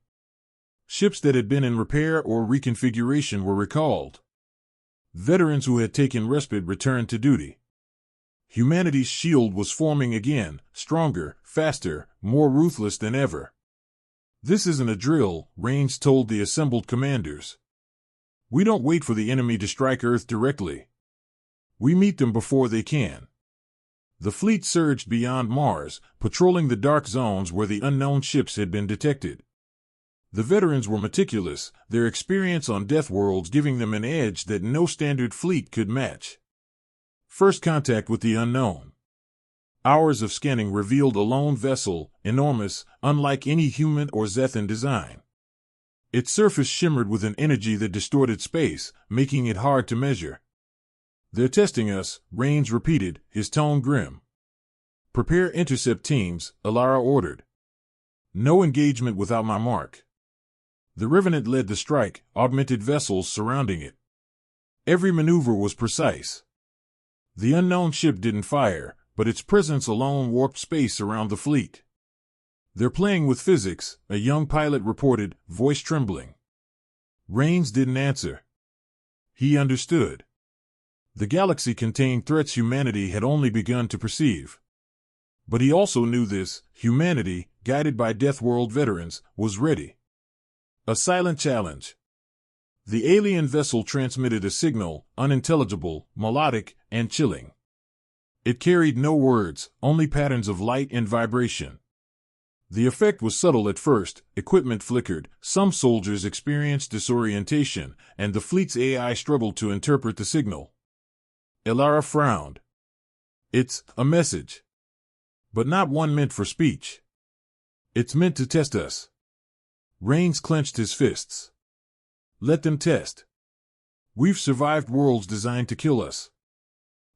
Ships that had been in repair or reconfiguration were recalled. Veterans who had taken respite returned to duty. Humanity's shield was forming again, stronger, faster, more ruthless than ever. This isn't a drill, Rains told the assembled commanders. We don't wait for the enemy to strike Earth directly. We meet them before they can. The fleet surged beyond Mars, patrolling the dark zones where the unknown ships had been detected. The veterans were meticulous, their experience on Deathworlds giving them an edge that no standard fleet could match. First contact with the unknown. Hours of scanning revealed a lone vessel, enormous, unlike any human or Zethan design. Its surface shimmered with an energy that distorted space, making it hard to measure. They're testing us, Rains repeated, his tone grim. Prepare intercept teams, Alara ordered. No engagement without my mark. The Revenant led the strike, augmented vessels surrounding it. Every maneuver was precise. The unknown ship didn't fire, but its presence alone warped space around the fleet. They're playing with physics, a young pilot reported, voice trembling. Rains didn't answer. He understood. The galaxy contained threats humanity had only begun to perceive. But he also knew this: humanity, guided by Deathworld veterans, was ready. A silent challenge. The alien vessel transmitted a signal, unintelligible, melodic, and chilling. It carried no words, only patterns of light and vibration. The effect was subtle at first, equipment flickered, some soldiers experienced disorientation, and the fleet's AI struggled to interpret the signal. Alara frowned. It's a message. But not one meant for speech. It's meant to test us. Rains clenched his fists. Let them test. We've survived worlds designed to kill us.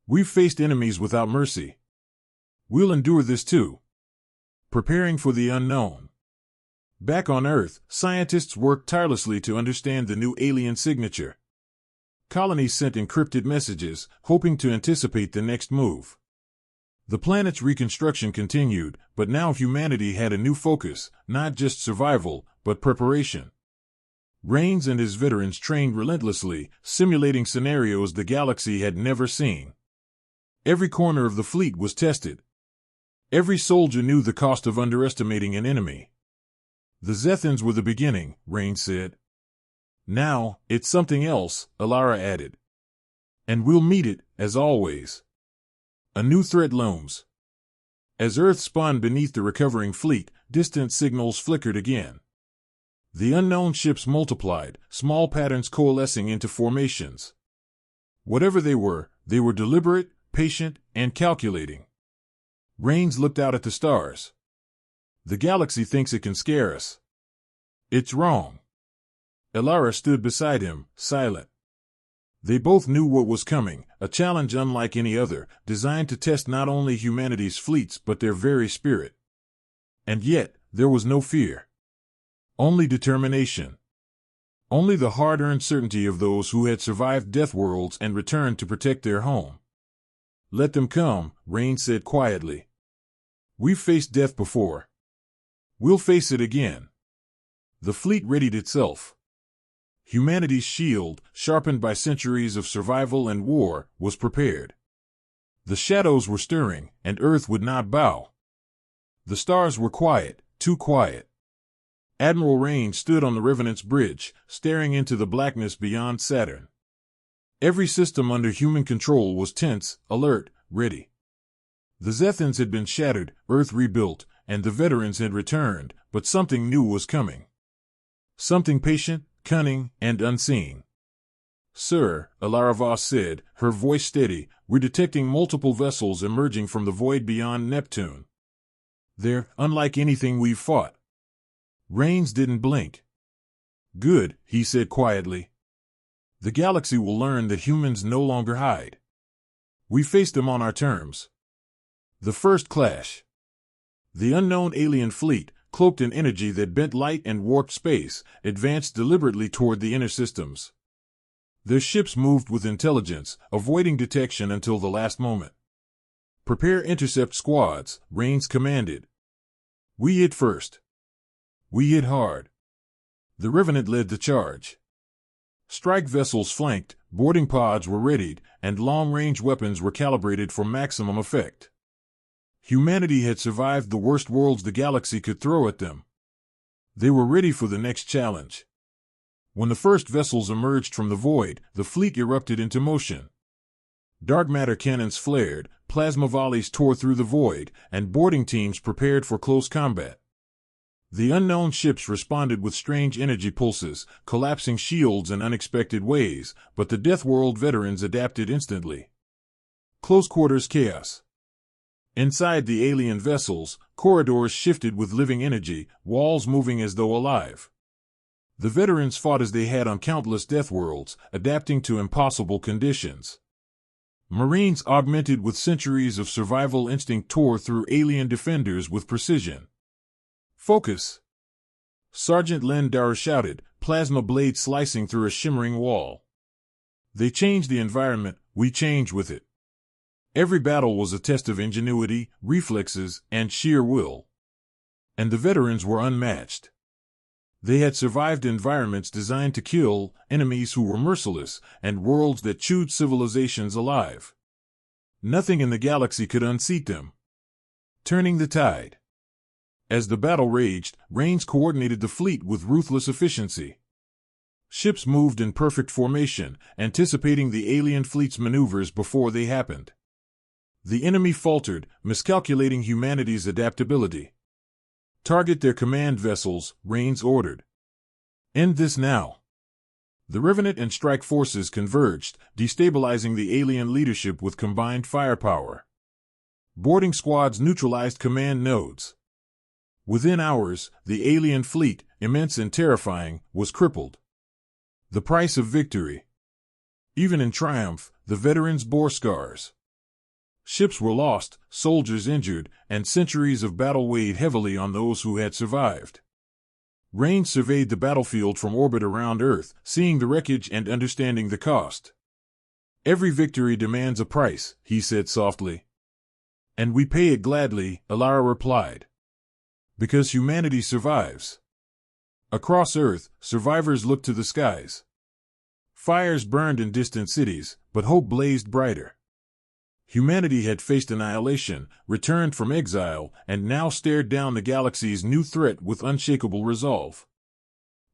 We've faced enemies without mercy. We'll endure this too. Preparing for the unknown. Back on Earth, scientists worked tirelessly to understand the new alien signature. Colonies sent encrypted messages, hoping to anticipate the next move. The planet's reconstruction continued, but now humanity had a new focus, not just survival, but preparation. Rains and his veterans trained relentlessly, simulating scenarios the galaxy had never seen. Every corner of the fleet was tested. Every soldier knew the cost of underestimating an enemy. The Zethans were the beginning, Rains said. Now, it's something else, Alara added. And we'll meet it, as always. A new threat looms. As Earth spun beneath the recovering fleet, distant signals flickered again. The unknown ships multiplied, small patterns coalescing into formations. Whatever they were deliberate, patient, and calculating. Rains looked out at the stars. The galaxy thinks it can scare us. It's wrong. Alara stood beside him, silent. They both knew what was coming, a challenge unlike any other, designed to test not only humanity's fleets but their very spirit. And yet, there was no fear. Only determination. Only the hard-earned certainty of those who had survived Deathworlds and returned to protect their home. "Let them come," Rain said quietly. "We've faced death before. We'll face it again." The fleet readied itself. Humanity's shield, sharpened by centuries of survival and war, was prepared. The shadows were stirring, and Earth would not bow. The stars were quiet, too quiet. Admiral Rain stood on the Revenant's bridge, staring into the blackness beyond Saturn. Every system under human control was tense, alert, ready. The Zethans had been shattered, Earth rebuilt, and the veterans had returned, but something new was coming. Something patient, cunning, and unseen. "Sir," Alara Voss said, her voice steady, "we're detecting multiple vessels emerging from the void beyond Neptune. They're unlike anything we've fought." Rains didn't blink. "Good," he said quietly. "The galaxy will learn that humans no longer hide. We faced them on our terms." The first clash. The unknown alien fleet, cloaked in energy that bent light and warped space, advanced deliberately toward the inner systems. Their ships moved with intelligence, avoiding detection until the last moment. "Prepare intercept squads," Rains commanded. "We hit first. We hit hard." The Revenant led the charge. Strike vessels flanked, boarding pods were readied, and long-range weapons were calibrated for maximum effect. Humanity had survived the worst worlds the galaxy could throw at them. They were ready for the next challenge. When the first vessels emerged from the void, the fleet erupted into motion. Dark matter cannons flared, plasma volleys tore through the void, and boarding teams prepared for close combat. The unknown ships responded with strange energy pulses, collapsing shields in unexpected ways, but the Deathworld veterans adapted instantly. Close quarters chaos. Inside the alien vessels, corridors shifted with living energy, walls moving as though alive. The veterans fought as they had on countless Deathworlds, adapting to impossible conditions. Marines augmented with centuries of survival instinct tore through alien defenders with precision. "Focus!" Sergeant Lendar shouted, plasma blade slicing through a shimmering wall. "They changed the environment, we change with it." Every battle was a test of ingenuity, reflexes, and sheer will. And the veterans were unmatched. They had survived environments designed to kill, enemies who were merciless, and worlds that chewed civilizations alive. Nothing in the galaxy could unseat them. Turning the tide. As the battle raged, Rains coordinated the fleet with ruthless efficiency. Ships moved in perfect formation, anticipating the alien fleet's maneuvers before they happened. The enemy faltered, miscalculating humanity's adaptability. "Target their command vessels," Rains ordered. "End this now." The Revenant and Strike forces converged, destabilizing the alien leadership with combined firepower. Boarding squads neutralized command nodes. Within hours, the alien fleet, immense and terrifying, was crippled. The price of victory. Even in triumph, the veterans bore scars. Ships were lost, soldiers injured, and centuries of battle weighed heavily on those who had survived. Rains surveyed the battlefield from orbit around Earth, seeing the wreckage and understanding the cost. "Every victory demands a price," he said softly. "And we pay it gladly," Alara replied. "Because humanity survives." Across Earth, survivors looked to the skies. Fires burned in distant cities, but hope blazed brighter. Humanity had faced annihilation, returned from exile, and now stared down the galaxy's new threat with unshakable resolve.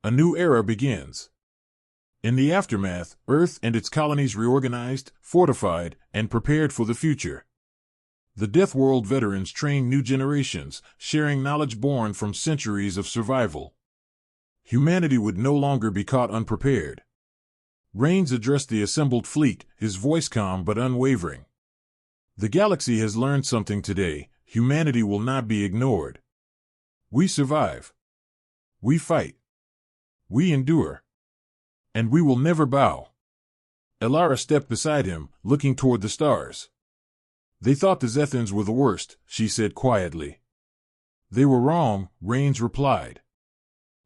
A new era begins. In the aftermath, Earth and its colonies reorganized, fortified, and prepared for the future. The Deathworld veterans trained new generations, sharing knowledge born from centuries of survival. Humanity would no longer be caught unprepared. Rains addressed the assembled fleet, his voice calm but unwavering. "The galaxy has learned something today. Humanity will not be ignored. We survive. We fight. We endure. And we will never bow." Elara stepped beside him, looking toward the stars. They thought the Zethans were the worst, she said quietly. They were wrong, Rains replied.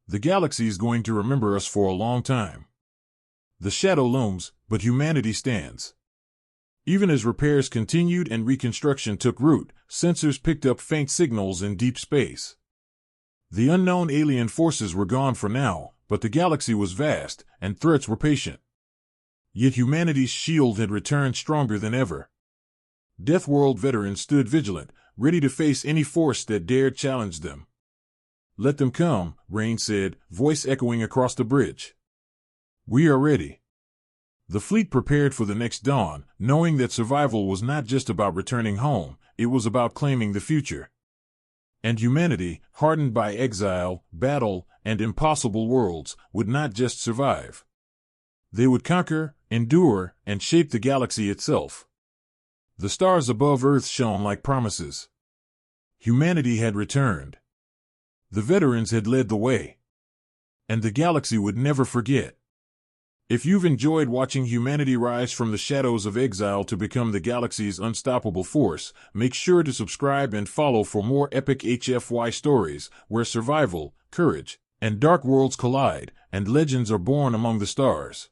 The galaxy's going to remember us for a long time. The shadow looms, but humanity stands. Even as repairs continued and reconstruction took root, sensors picked up faint signals in deep space. The unknown alien forces were gone for now, but the galaxy was vast, and threats were patient. Yet humanity's shield had returned stronger than ever. Deathworld Veterans stood vigilant, ready to face any force that dared challenge them. Let them come, Rain said, voice echoing across the bridge. We are ready. The fleet prepared for the next dawn, knowing that survival was not just about returning home, it was about claiming the future. And humanity, hardened by exile, battle, and impossible worlds, would not just survive. They would conquer, endure, and shape the galaxy itself. The stars above Earth shone like promises. Humanity had returned. The veterans had led the way. And the galaxy would never forget. If you've enjoyed watching humanity rise from the shadows of exile to become the galaxy's unstoppable force, make sure to subscribe and follow for more epic HFY stories, where survival, courage, and dark worlds collide, and legends are born among the stars.